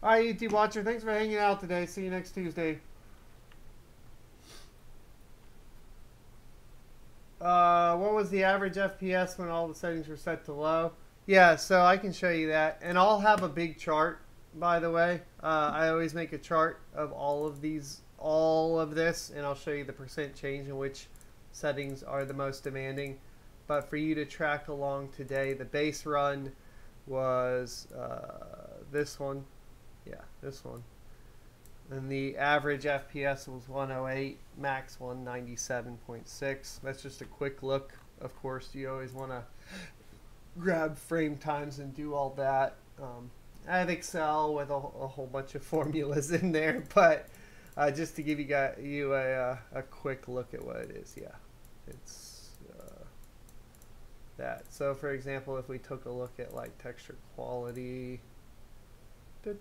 Hi, YouTube watcher. Thanks for hanging out today. See you next Tuesday. What was the average FPS when all the settings were set to low? Yeah, so I can show you that. And I'll have a big chart, by the way. I always make a chart of all of this, and I'll show you the percent change in which settings are the most demanding. But for you to track along today, the base run was this one. Yeah, this one. And the average FPS was 108, max 197.6. That's just a quick look. Of course, you always want to grab frame times and do all that. I have Excel with a whole bunch of formulas in there, but just to give you a quick look at what it is, yeah, it's that. So, for example, if we took a look at like texture quality, or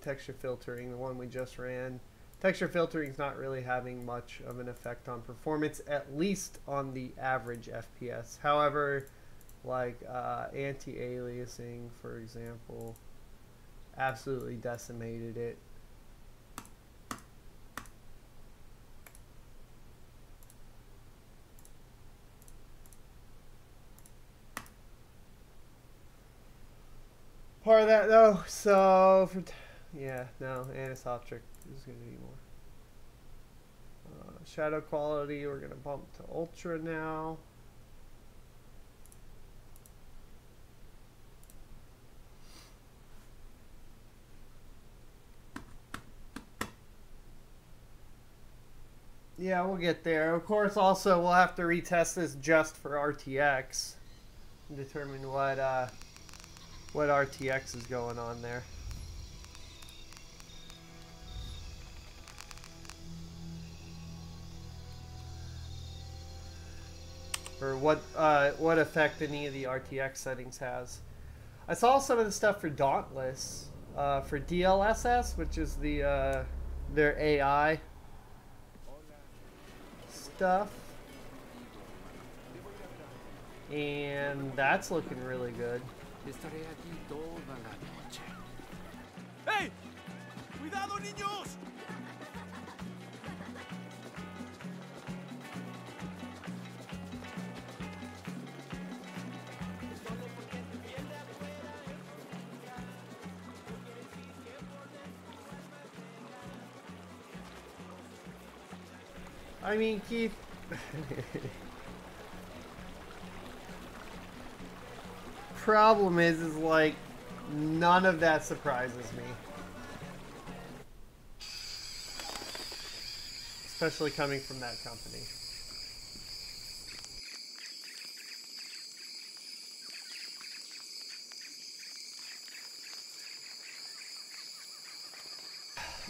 texture filtering, the one we just ran. Texture filtering is not really having much of an effect on performance, at least on the average FPS. However, like anti-aliasing, for example, absolutely decimated it. Part of that though, so for yeah, no, anisotropic is going to be more. Shadow quality, we're going to bump to ultra now. Yeah, we'll get there. Of course, also we'll have to retest this just for RTX and determine what RTX is going on there. or what effect any of the RTX settings has. I saw some of the stuff for Dauntless, for DLSS, which is the their AI stuff, and that's looking really good. Hey! Cuidado, niños! I mean, Keith, problem is like none of that surprises me, especially coming from that company.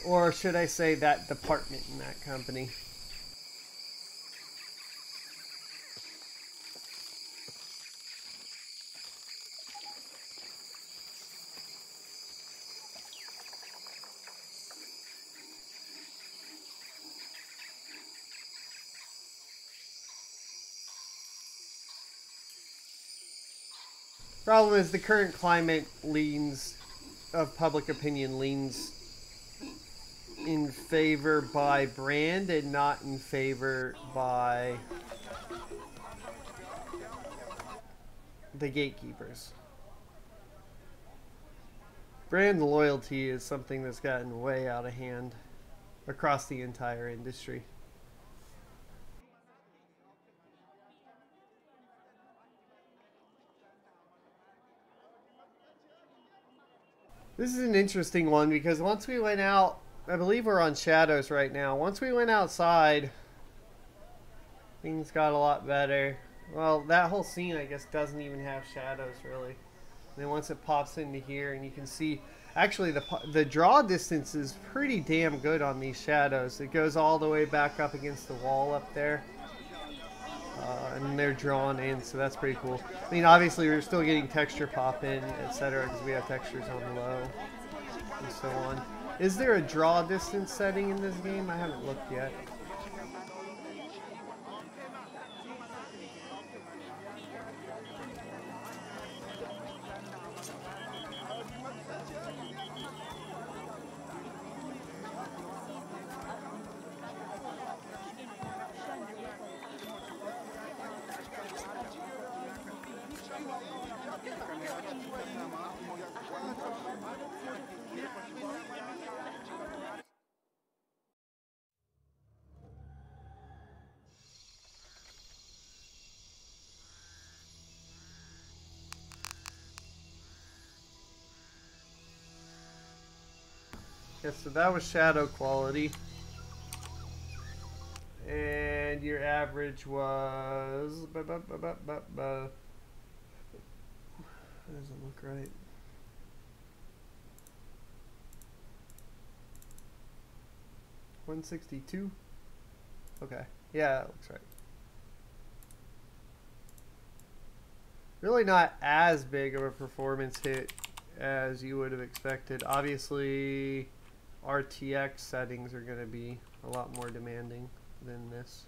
Or should I say that department in that company. Problem is the current climate of public opinion leans in favor by brand and not in favor by the gatekeepers. Brand loyalty is something that's gotten way out of hand across the entire industry. This is an interesting one because once we went out, I believe we're on shadows right now. Once we went outside, things got a lot better. Well, that whole scene, I guess, doesn't even have shadows really. And then once it pops into here, and you can see, actually the draw distance is pretty damn good on these shadows. It goes all the way back up against the wall up there. And they're drawn in, so that's pretty cool. I mean, obviously we're still getting texture pop in, etc., because we have textures on low and so on. Is there a draw distance setting in this game? I haven't looked yet. Yes, so that was shadow quality. And your average was... That doesn't look right. $162? Okay. Yeah, that looks right. Really not as big of a performance hit as you would have expected. Obviously, RTX settings are going to be a lot more demanding than this.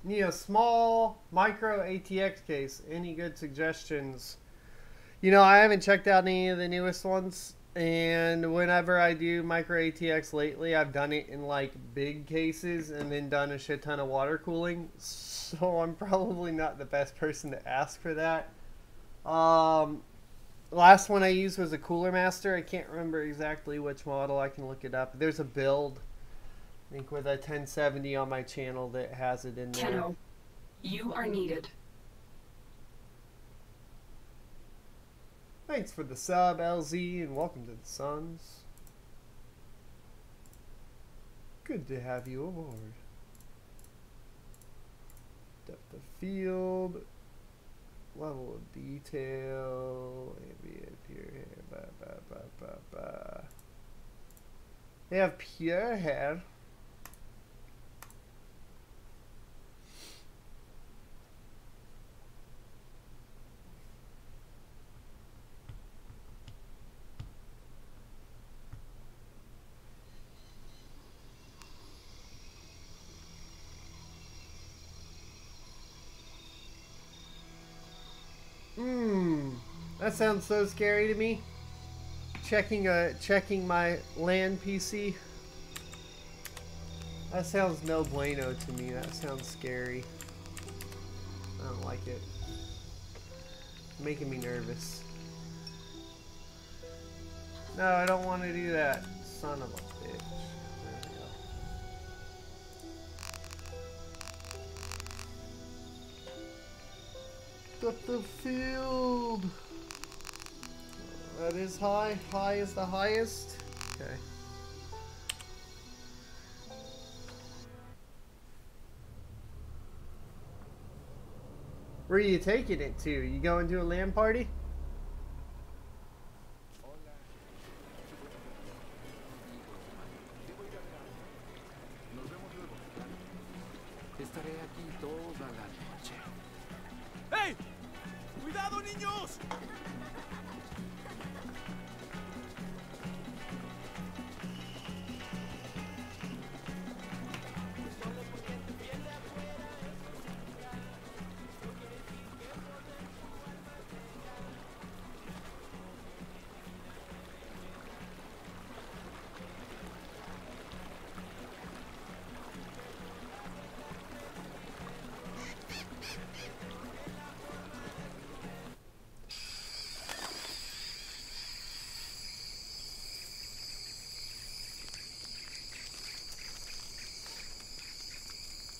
Need a small micro ATX case. Any good suggestions? You know, I haven't checked out any of the newest ones, and whenever I do micro ATX lately, I've done it in like big cases and then done a shit ton of water cooling. So I'm probably not the best person to ask for that. The last one I used was a Cooler Master. I can't remember exactly which model. I can look it up. There's a build, I think, with a 1070 on my channel that has it in there. Tenno, you are needed. Thanks for the sub, LZ, and welcome to the Suns. Good to have you aboard. Depth of field, level of detail, ambient pure hair, They have pure hair. That sounds so scary to me. Checking my LAN PC. That sounds no bueno to me. That sounds scary. I don't like it. It's making me nervous. No, I don't want to do that. Son of a bitch. There we go. Depth of field. That is high. High is the highest. Okay. Where are you taking it to? You going to a LAN party? ¡Hey! ¡Cuidado, niños!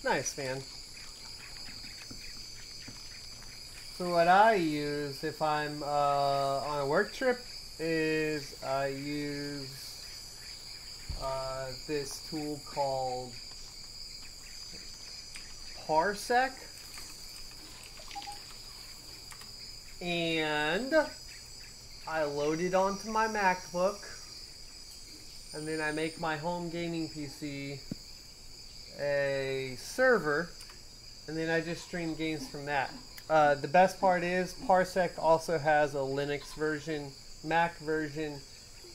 Nice, man. So what I use if I'm on a work trip is I use this tool called Parsec, and I load it onto my MacBook, and then I make my home gaming PC a server, and then I just stream games from that. The best part is Parsec also has a Linux version, Mac version,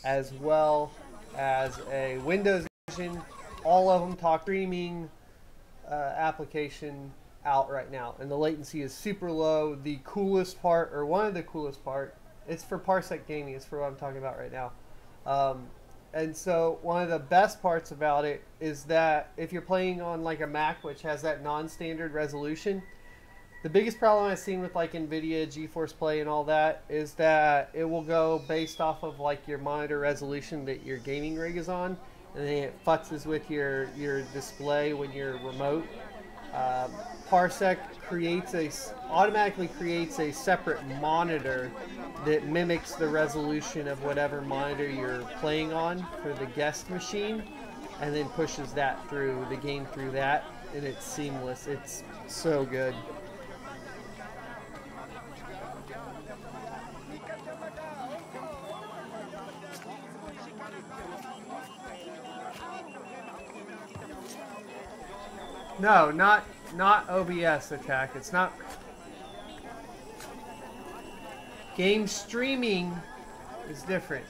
as well as a Windows version. All of them talk streaming application out right now, and the latency is super low. The coolest part, or one of the coolest part, it's for Parsec Gaming, it's for what I'm talking about right now. And so one of the best parts about it is that if you're playing on like a Mac, which has that non-standard resolution, the biggest problem I've seen with like NVIDIA, GeForce Play and all that is that it will go based off of like your monitor resolution that your gaming rig is on, and then it futzes with your display when you're remote. Parsec automatically creates a separate monitor that mimics the resolution of whatever monitor you're playing on for the guest machine, and then pushes that through the game through that, and it's seamless. It's so good. No, not OBS attack. It's not. Game streaming is different.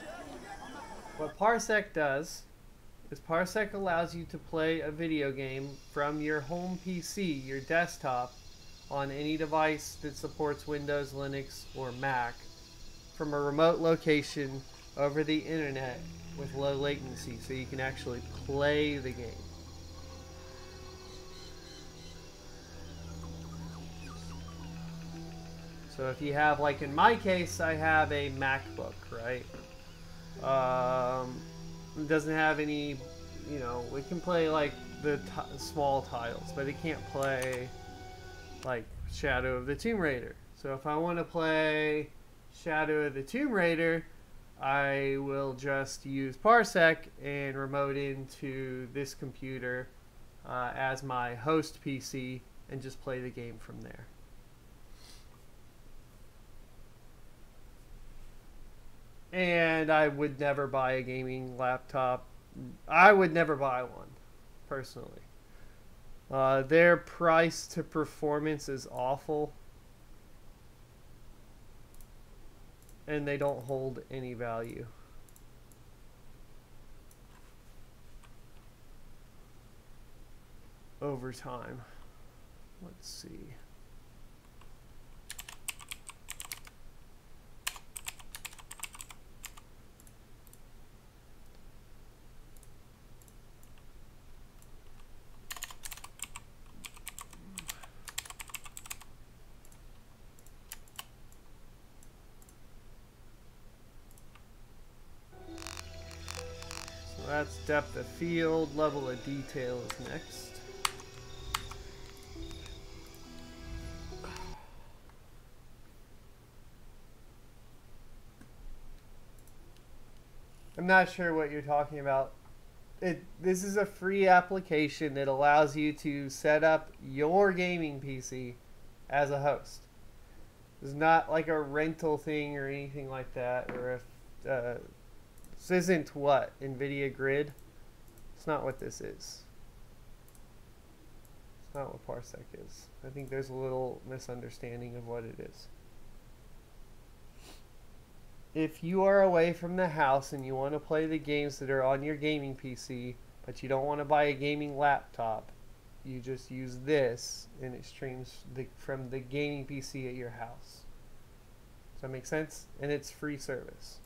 What Parsec does is Parsec allows you to play a video game from your home PC, your desktop, on any device that supports Windows, Linux, or Mac from a remote location over the internet with low latency, so you can actually play the game. So if you have, like in my case, I have a MacBook, right? It doesn't have any, you know, it can play like the small titles, but it can't play like Shadow of the Tomb Raider. So if I want to play Shadow of the Tomb Raider, I will just use Parsec and remote into this computer as my host PC and just play the game from there. And I would never buy a gaming laptop. I would never buy one, personally. Their price to performance is awful. And they don't hold any value. Over time. Let's see. That's depth of field, level of detail is next. I'm not sure what you're talking about. This is a free application that allows you to set up your gaming PC as a host. It's not like a rental thing or anything like that, or if this isn't what? NVIDIA Grid? It's not what this is. It's not what Parsec is. I think there's a little misunderstanding of what it is. If you are away from the house and you want to play the games that are on your gaming PC, but you don't want to buy a gaming laptop, you just use this and it streams from the gaming PC at your house. Does that make sense? And it's free service.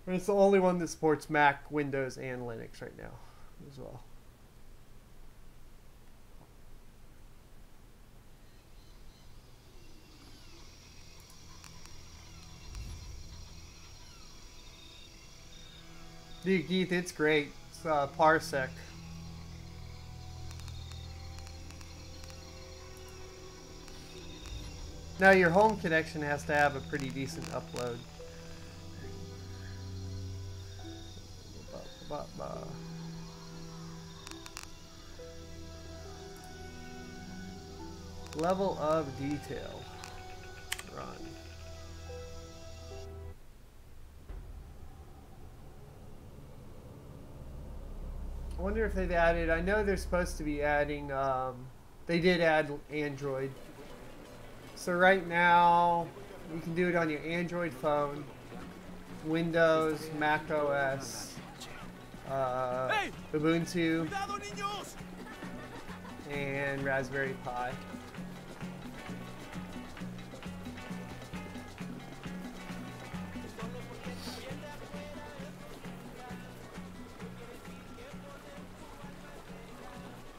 And it's the only one that supports Mac, Windows, and Linux right now as well. Dude, Keith, it's great. It's Parsec. Now your home connection has to have a pretty decent upload. Level of detail. Run. I wonder if they've added, I know they're supposed to be adding, they did add Android. So right now, you can do it on your Android phone, Windows, Mac OS, Ubuntu, and Raspberry Pi.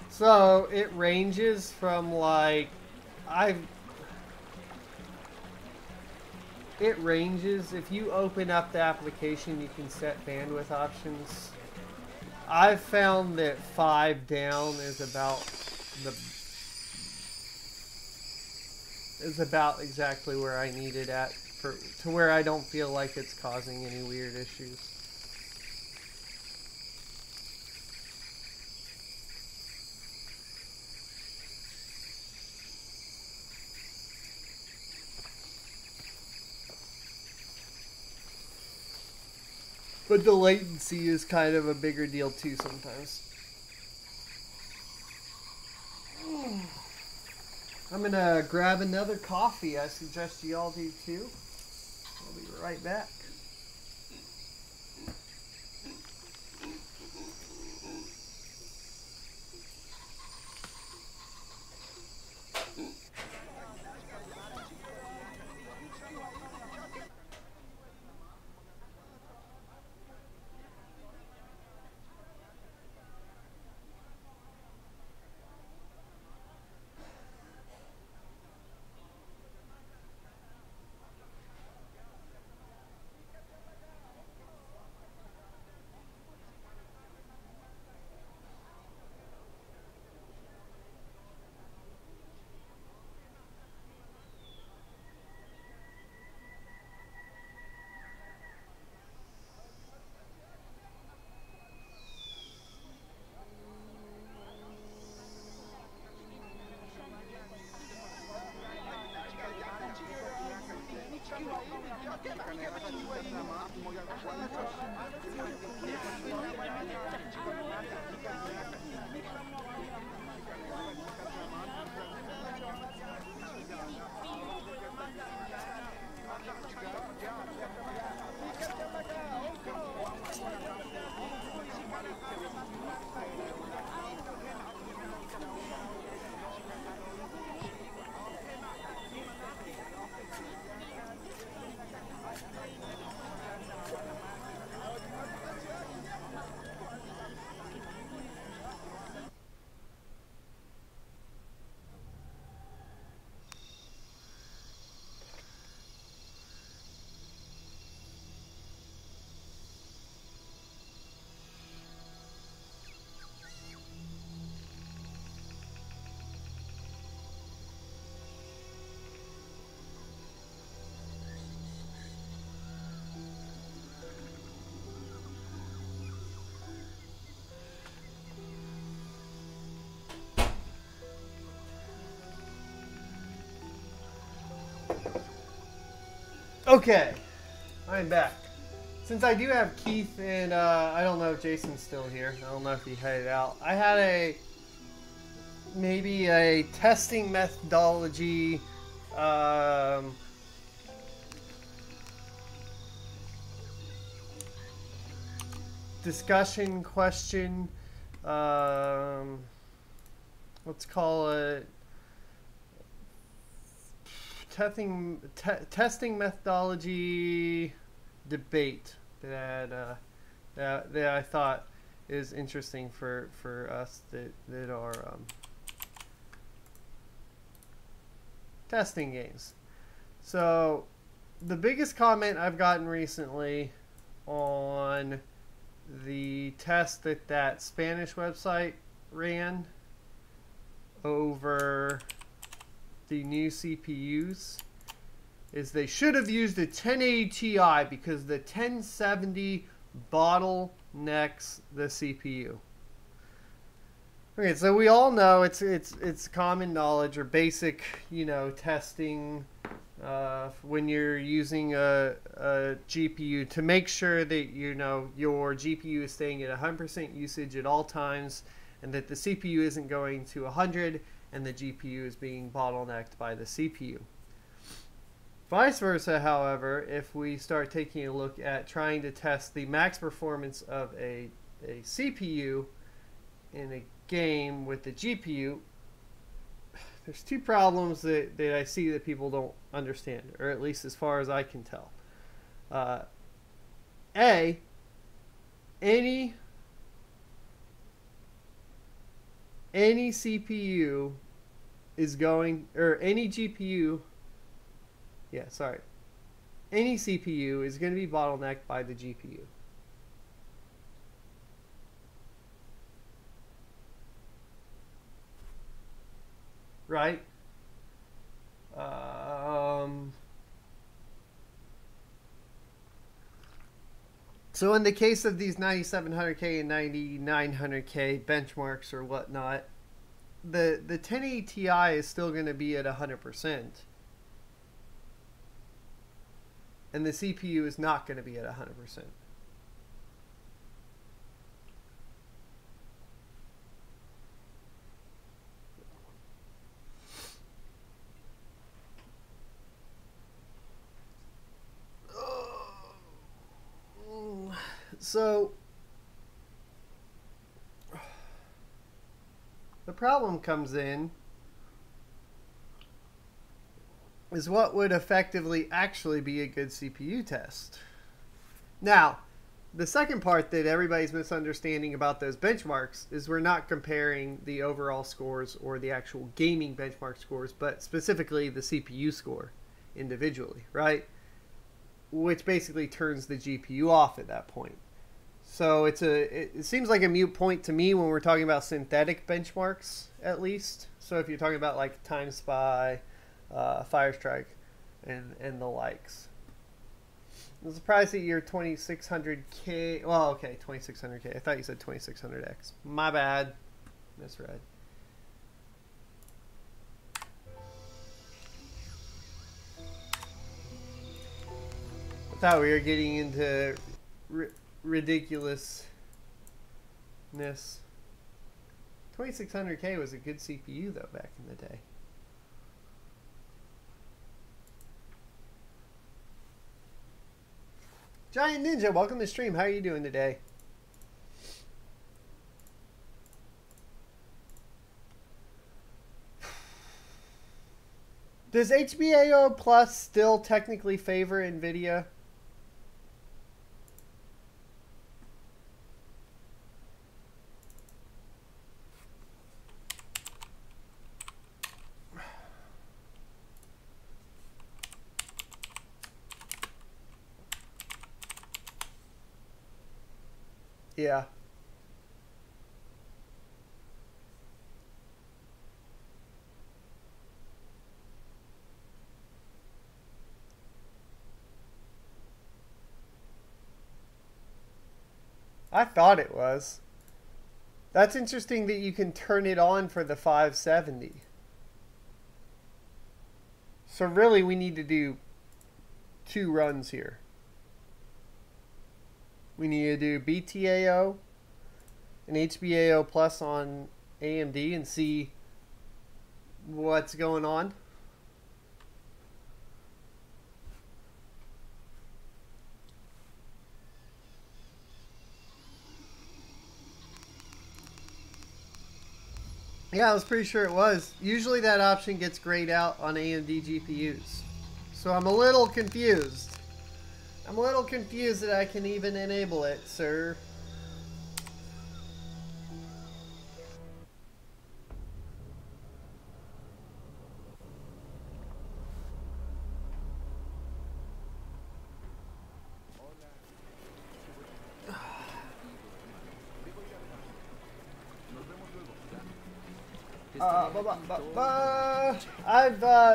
So it ranges from like, it ranges, if you open up the application you can set bandwidth options. I've found that 5 down is about exactly where I need it at to where I don't feel like it's causing any weird issues. But the latency is kind of a bigger deal too sometimes. I'm gonna grab another coffee. I suggest you all do too. I'll be right back. Okay, I'm back. Since I do have Keith and I don't know if Jason's still here. I don't know if he headed out. I had maybe a testing methodology discussion question. Let's call it testing methodology debate that I thought is interesting for us that are testing games. So the biggest comment I've gotten recently on the test that Spanish website ran over the new CPUs is they should have used a 1080 Ti because the 1070 bottlenecks the CPU. Okay, so we all know it's common knowledge or basic, testing when you're using a GPU to make sure that your GPU is staying at 100% usage at all times, and that the CPU isn't going to 100 and the GPU is being bottlenecked by the CPU. Vice versa, however, if we start taking a look at trying to test the max performance of a CPU in a game with the GPU, there's two problems that I see that people don't understand, or at least as far as I can tell. Any CPU is going, or any GPU, any CPU is going to be bottlenecked by the GPU. Right? So in the case of these 9700K and 9900K benchmarks or whatnot, the 1080 Ti is still going to be at 100%. And the CPU is not going to be at 100%. So the problem comes in is what would effectively actually be a good CPU test. Now, the second part that everybody's misunderstanding about those benchmarks is we're not comparing the overall scores or the actual gaming benchmark scores, but specifically the CPU score individually, right? Which basically turns the GPU off at that point. So it seems like a moot point to me when we're talking about synthetic benchmarks, at least. So if you're talking about like Time Spy, Firestrike, and the likes. I'm surprised that you're 2600K. Well, okay, 2600K. I thought you said 2600X. My bad. Misread. I thought we were getting into ridiculousness. 2600K was a good CPU though back in the day. Giant Ninja, welcome to the stream. How are you doing today? Does HBO Plus still technically favor NVIDIA? Yeah. I thought it was. That's interesting that you can turn it on for the 570. So really we need to do 2 runs here. We need to do BTAO and HBAO plus on AMD and see what's going on. Yeah, I was pretty sure it was. Usually that option gets grayed out on AMD GPUs. So I'm a little confused. I'm a little confused that I can even enable it, sir.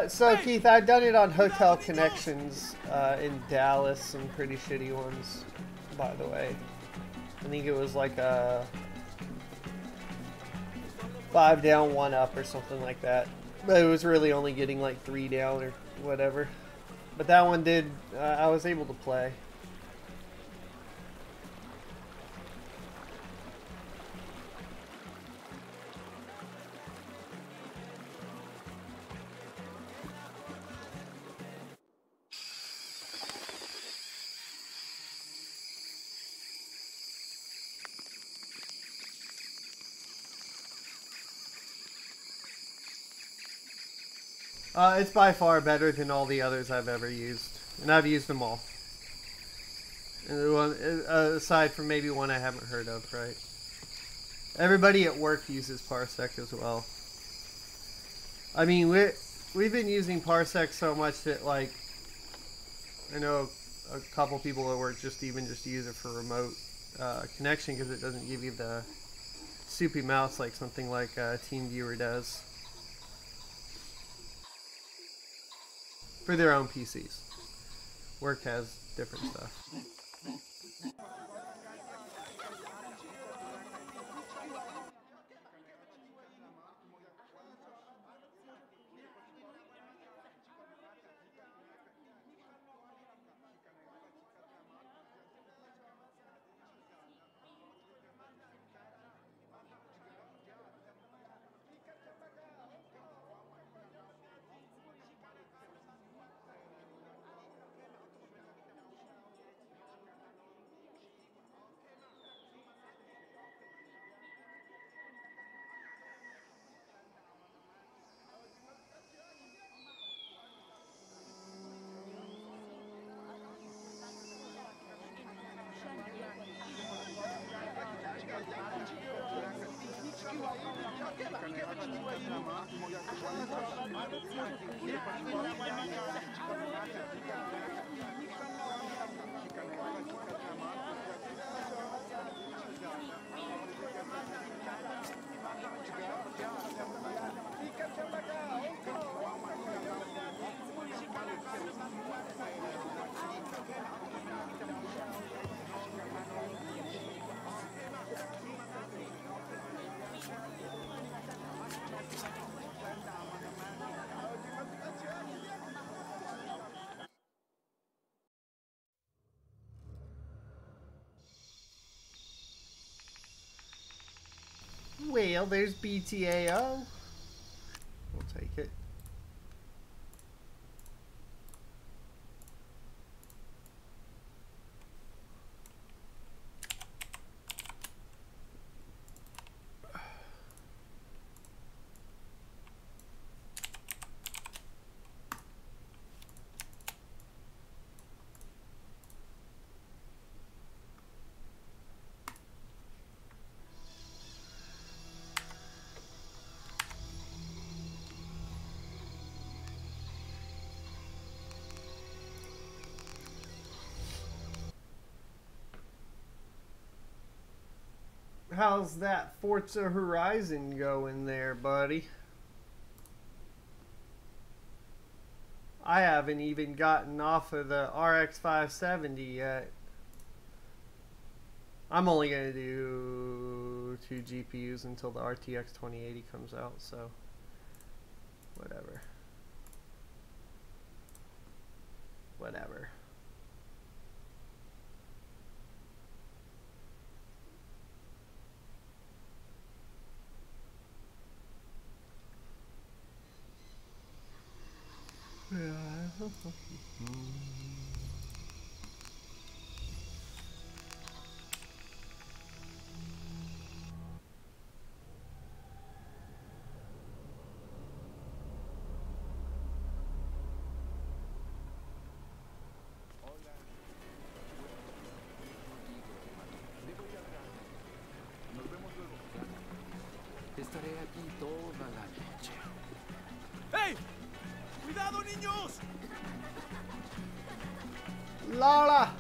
So Keith, I've done it on hotel connections in Dallas, some pretty shitty ones, by the way. I think it was like a 5 down, 1 up or something like that. But it was really only getting like 3 down or whatever. But that one did, I was able to play. It's by far better than all the others I've ever used. And I've used them all. And the one, aside from maybe one I haven't heard of, right? Everybody at work uses Parsec as well. I mean, we've been using Parsec so much that, like, I know a couple people at work just use it for remote connection because it doesn't give you the soupy mouse like something like TeamViewer does. For their own PCs. Work has different stuff. Well, there's BTAO. We'll take it. How's that Forza Horizon going there, buddy? I haven't even gotten off of the RX 570 yet. I'm only going to do 2 GPUs until the RTX 2080 comes out, so whatever. Whatever. Estaré aquí toda la noche. ¡Hey! ¡Cuidado, niños! Lola!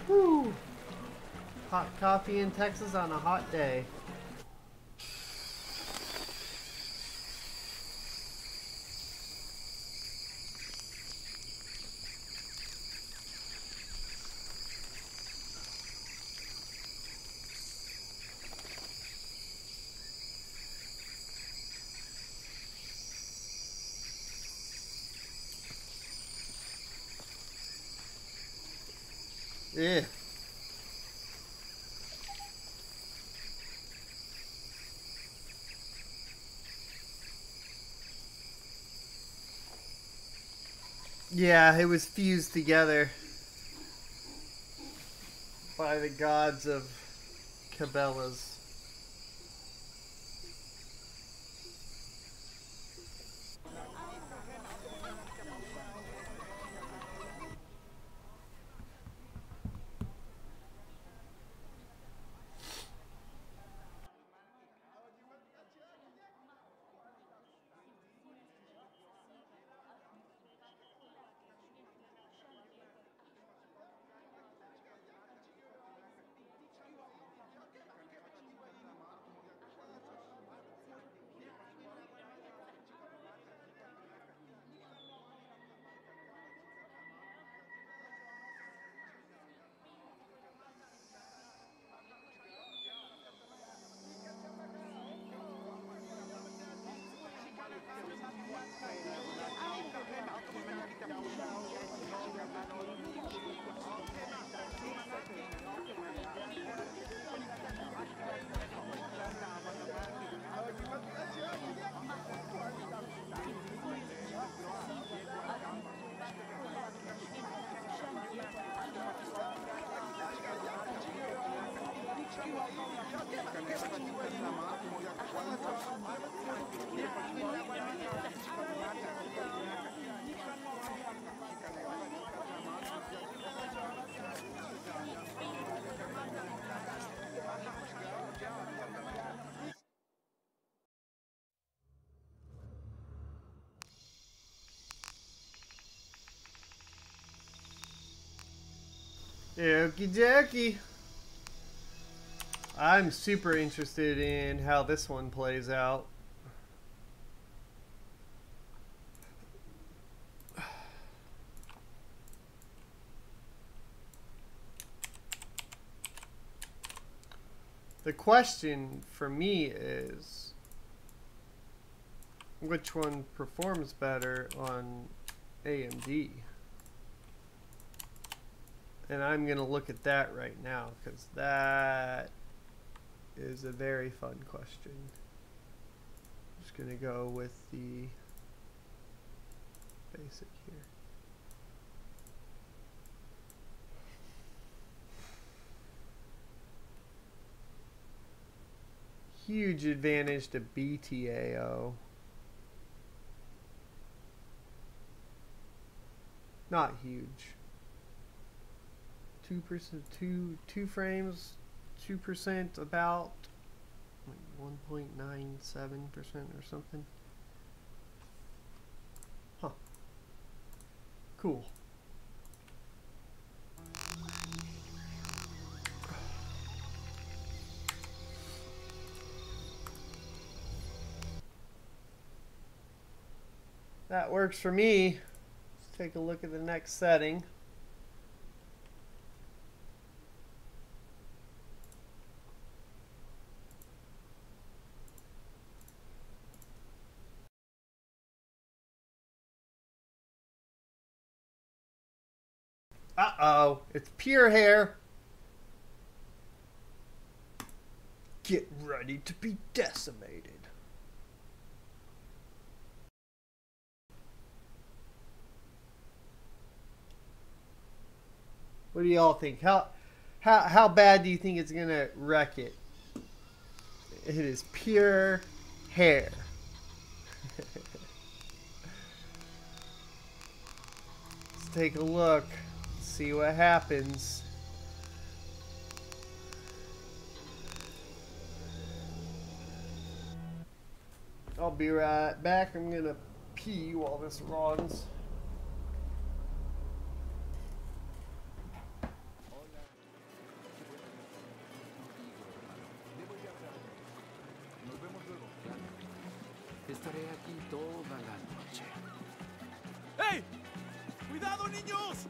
Woo! Hot coffee in Texas on a hot day. Yeah. Yeah, it was fused together by the gods of Cabela's. Okie dokie. I'm super interested in how this one plays out. The question for me is, which one performs better on AMD? And I'm going to look at that right now, because that is a very fun question. I'm just going to go with the basic here. Huge advantage to BTAO. Not huge. 2%, two frames, 2% about like 1.97% or something. Huh. Cool. That works for me. Let's take a look at the next setting. Uh-oh. It's pure hair. Get ready to be decimated. What do y'all think? How bad do you think it's gonna wreck it? It is pure hair. Let's take a look. See what happens. I'll be right back. I'm gonna pee while this runs. Estaré aquí toda la noche. ¡Hey! ¡Cuidado, niños!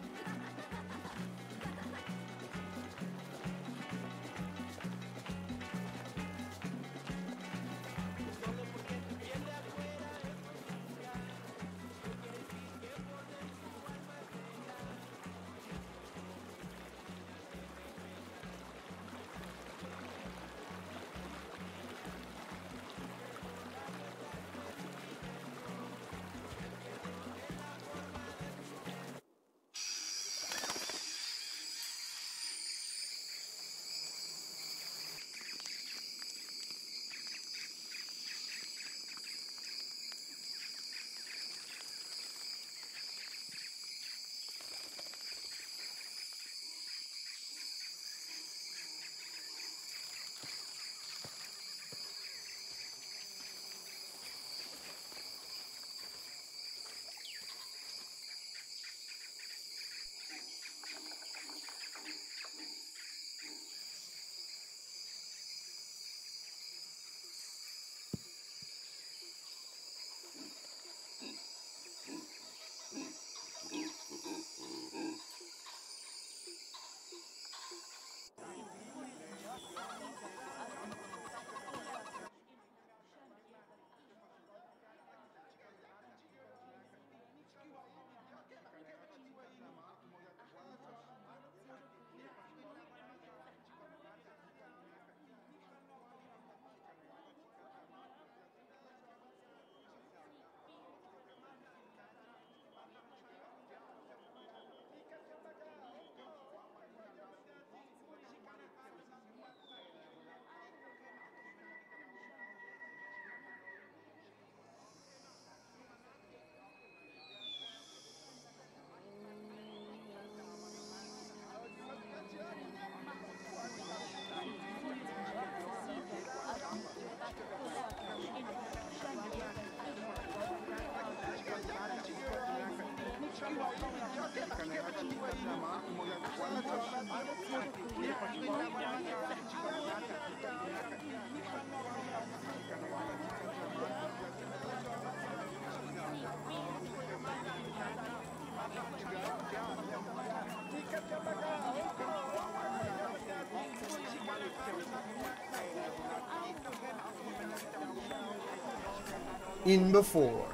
In before.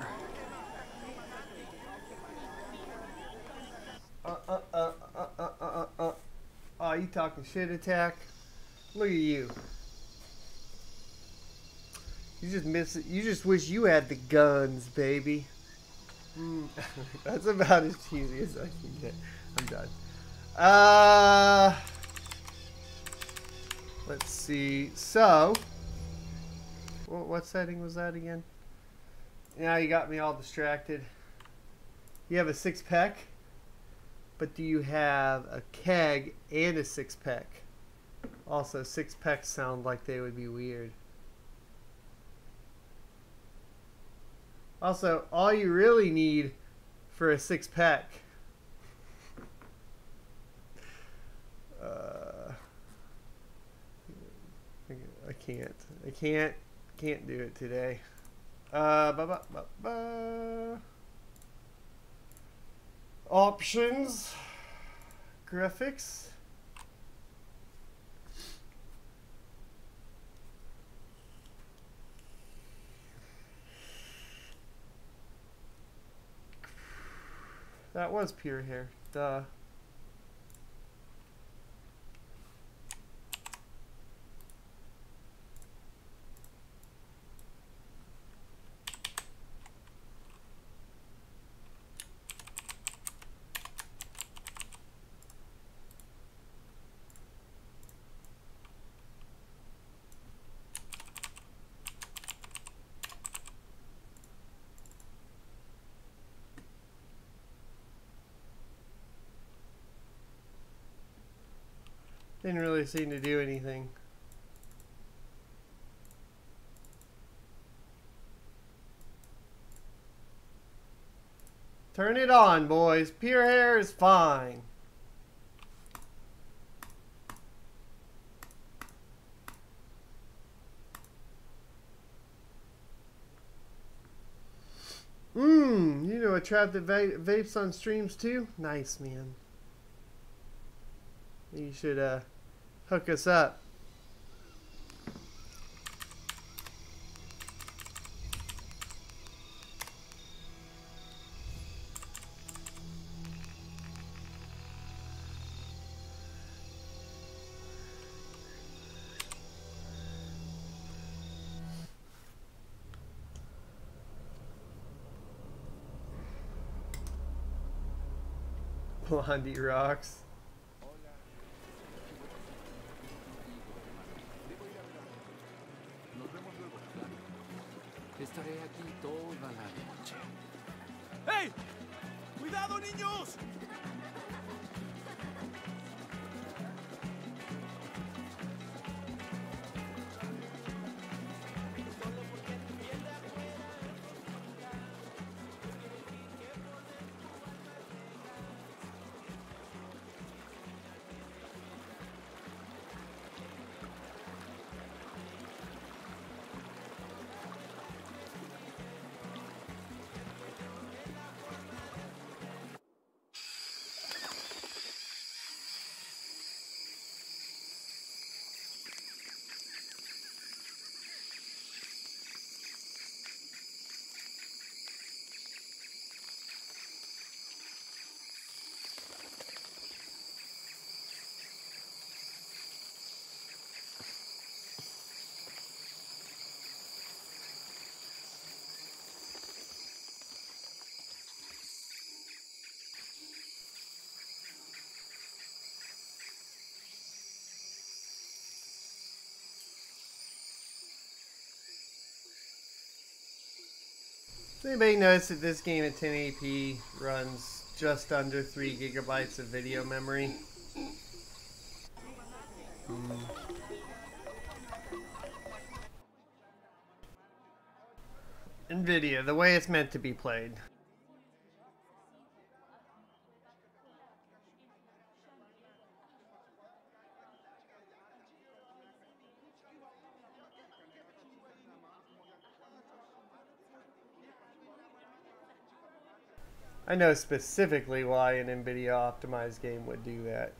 Oh, you talking shit, Attack? Look at you. You just miss it. You just wish you had the guns, baby. That's about as cheesy as I can get. I'm done. Let's see. So, what setting was that again? Now you got me all distracted. You have a 6-pack, but do you have a keg and a 6-pack? Also, 6-packs sound like they would be weird. Also, all you really need for a 6-pack. I can't do it today. Options, graphics. That was pure hair. Duh. Didn't really seem to do anything. Turn it on, boys. Pure hair is fine. You know a trap that vapes on streams too? Nice, man. You should hook us up. Blondie rocks. Estaré aquí toda la noche. ¡Hey! ¡Cuidado, niños! Does anybody notice that this game at 1080p runs just under 3 gigabytes of video memory? NVIDIA, the way it's meant to be played. I know specifically why an NVIDIA optimized game would do that.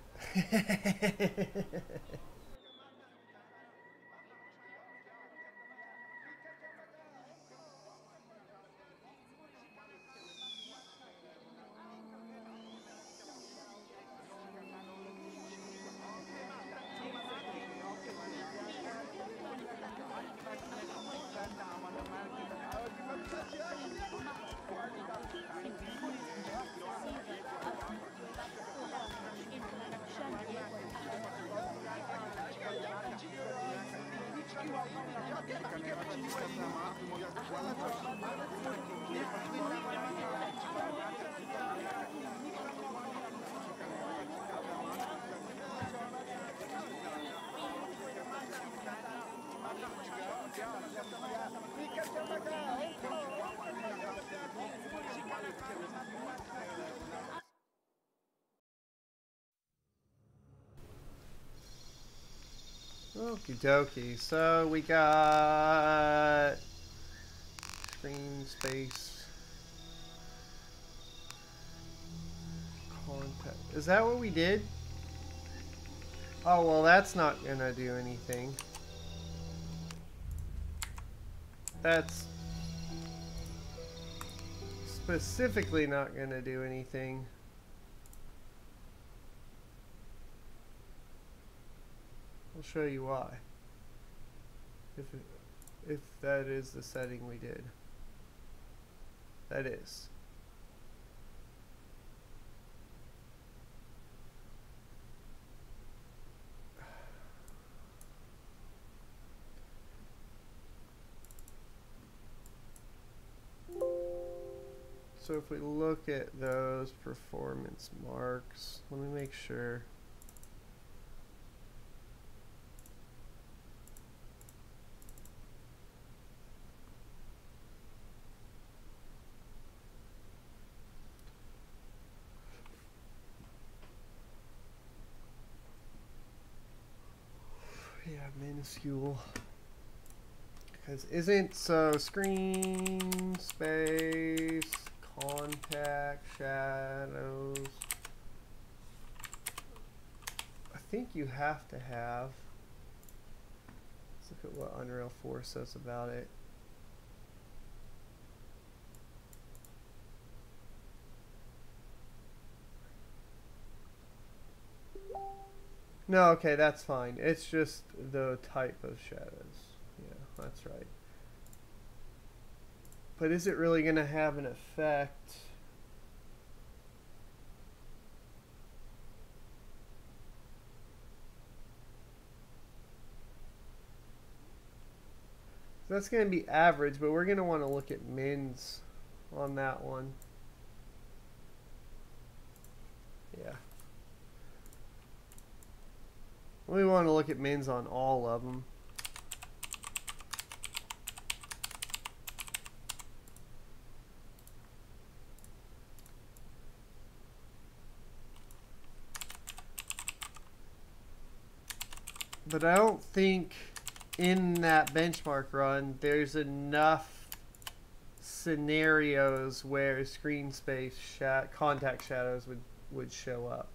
Okie dokie, so we got screen space contact. Is that what we did? Oh, well, that's not gonna do anything. That's specifically not gonna do anything. I'll show you why. If that is the setting we did. That is. So if we look at those performance marks, let me make sure. minuscule. Because isn't so screen space, contact, shadows. I think you have to have. Let's look at what Unreal 4 says about it. No, okay, that's fine. It's just the type of shadows. Yeah, that's right. But is it really going to have an effect? So that's going to be average, but we're going to want to look at mins on that one. Yeah. We want to look at mins on all of them. But I don't think in that benchmark run there's enough scenarios where screen space contact shadows would show up.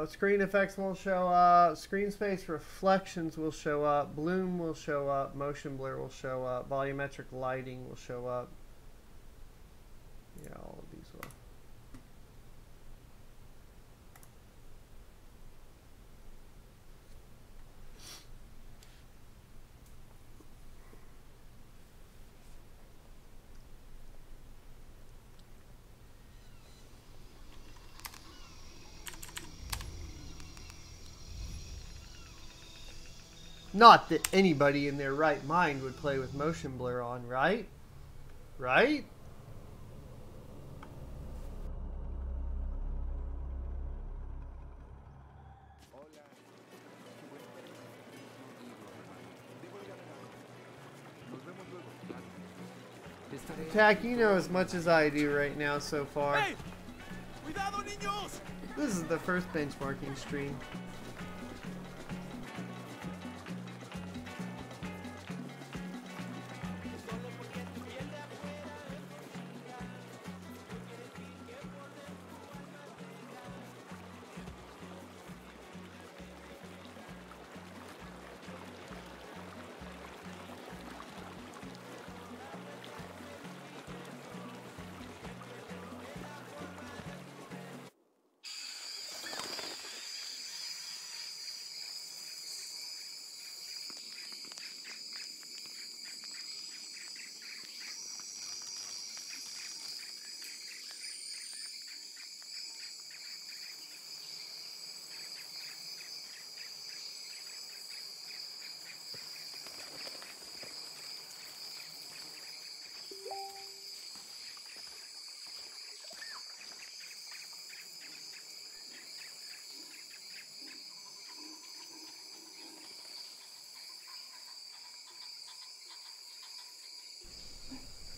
Screen effects will show up, screen space reflections will show up, bloom will show up, motion blur will show up, volumetric lighting will show up. Yeah, all of these will. Not that anybody in their right mind would play with motion blur on, right? Right? Tack, you know as much as I do right now so far. Hey! Cuidado, niños! This is the first benchmarking stream.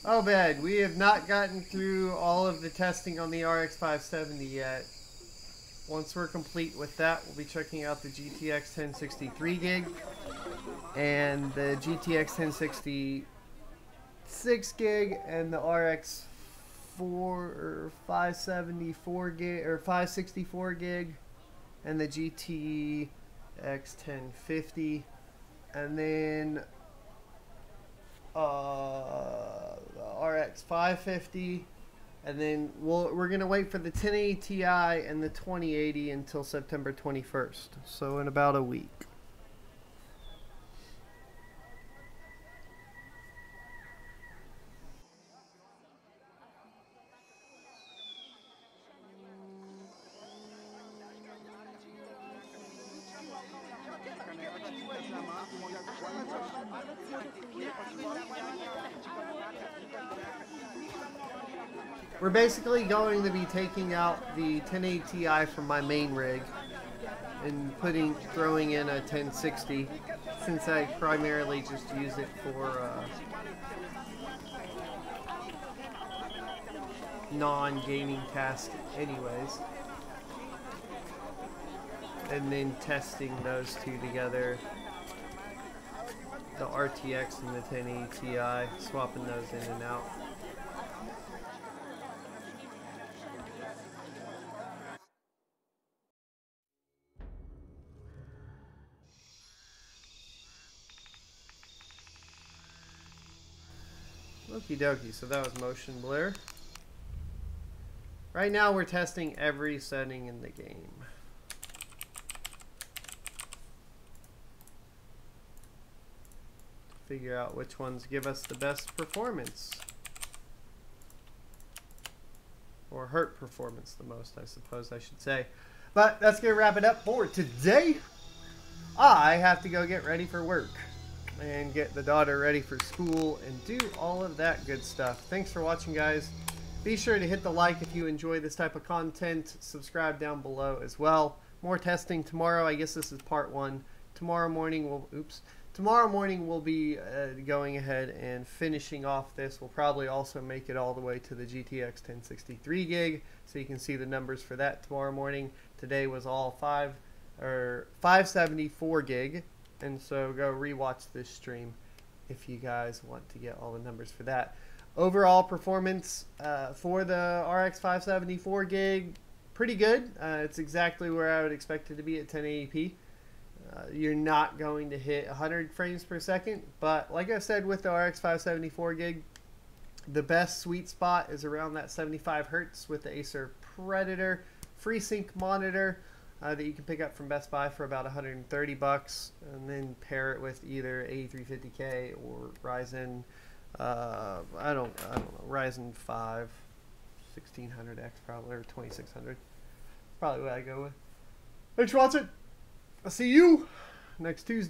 Oh, bad. We have not gotten through all of the testing on the RX 570 yet. Once we're complete with that, we'll be checking out the GTX 1063 gig and the GTX 1066 gig and the RX 574 gig or 564 gig and the GTX 1050, and then RX 550, and then we're gonna wait for the 1080 Ti and the 2080 until September 21st, so in about a week. We're basically going to be taking out the 1080 Ti from my main rig and throwing in a 1060, since I primarily just use it for non-gaming task anyways. And then testing those two together, the RTX and the 1080 Ti, swapping those in and out. Okie dokie, so that was motion blur. Right now we're testing every setting in the game. To figure out which ones give us the best performance. Or hurt performance the most, I suppose I should say. But that's going to wrap it up for today. I have to go get ready for work and get the daughter ready for school and do all of that good stuff. Thanks for watching, guys. Be sure to hit the like if you enjoy this type of content. Subscribe down below as well. More testing tomorrow. I guess this is part 1. Tomorrow morning we'll be going ahead and finishing off this. We'll probably also make it all the way to the GTX 1063 gig, so you can see the numbers for that tomorrow morning. Today was all 574 gig. And so go rewatch this stream if you guys want to get all the numbers for that. Overall performance for the RX 574 gig, pretty good. It's exactly where I would expect it to be at 1080p. You're not going to hit 100 frames per second, but like I said with the RX 574 gig, the best sweet spot is around that 75 Hertz with the Acer Predator FreeSync monitor. That you can pick up from Best Buy for about 130 bucks, and then pair it with either 8350K or Ryzen, I don't know, Ryzen 5 1600X probably, or 2600. Probably what I go with. Thanks for watching. I'll see you next Tuesday.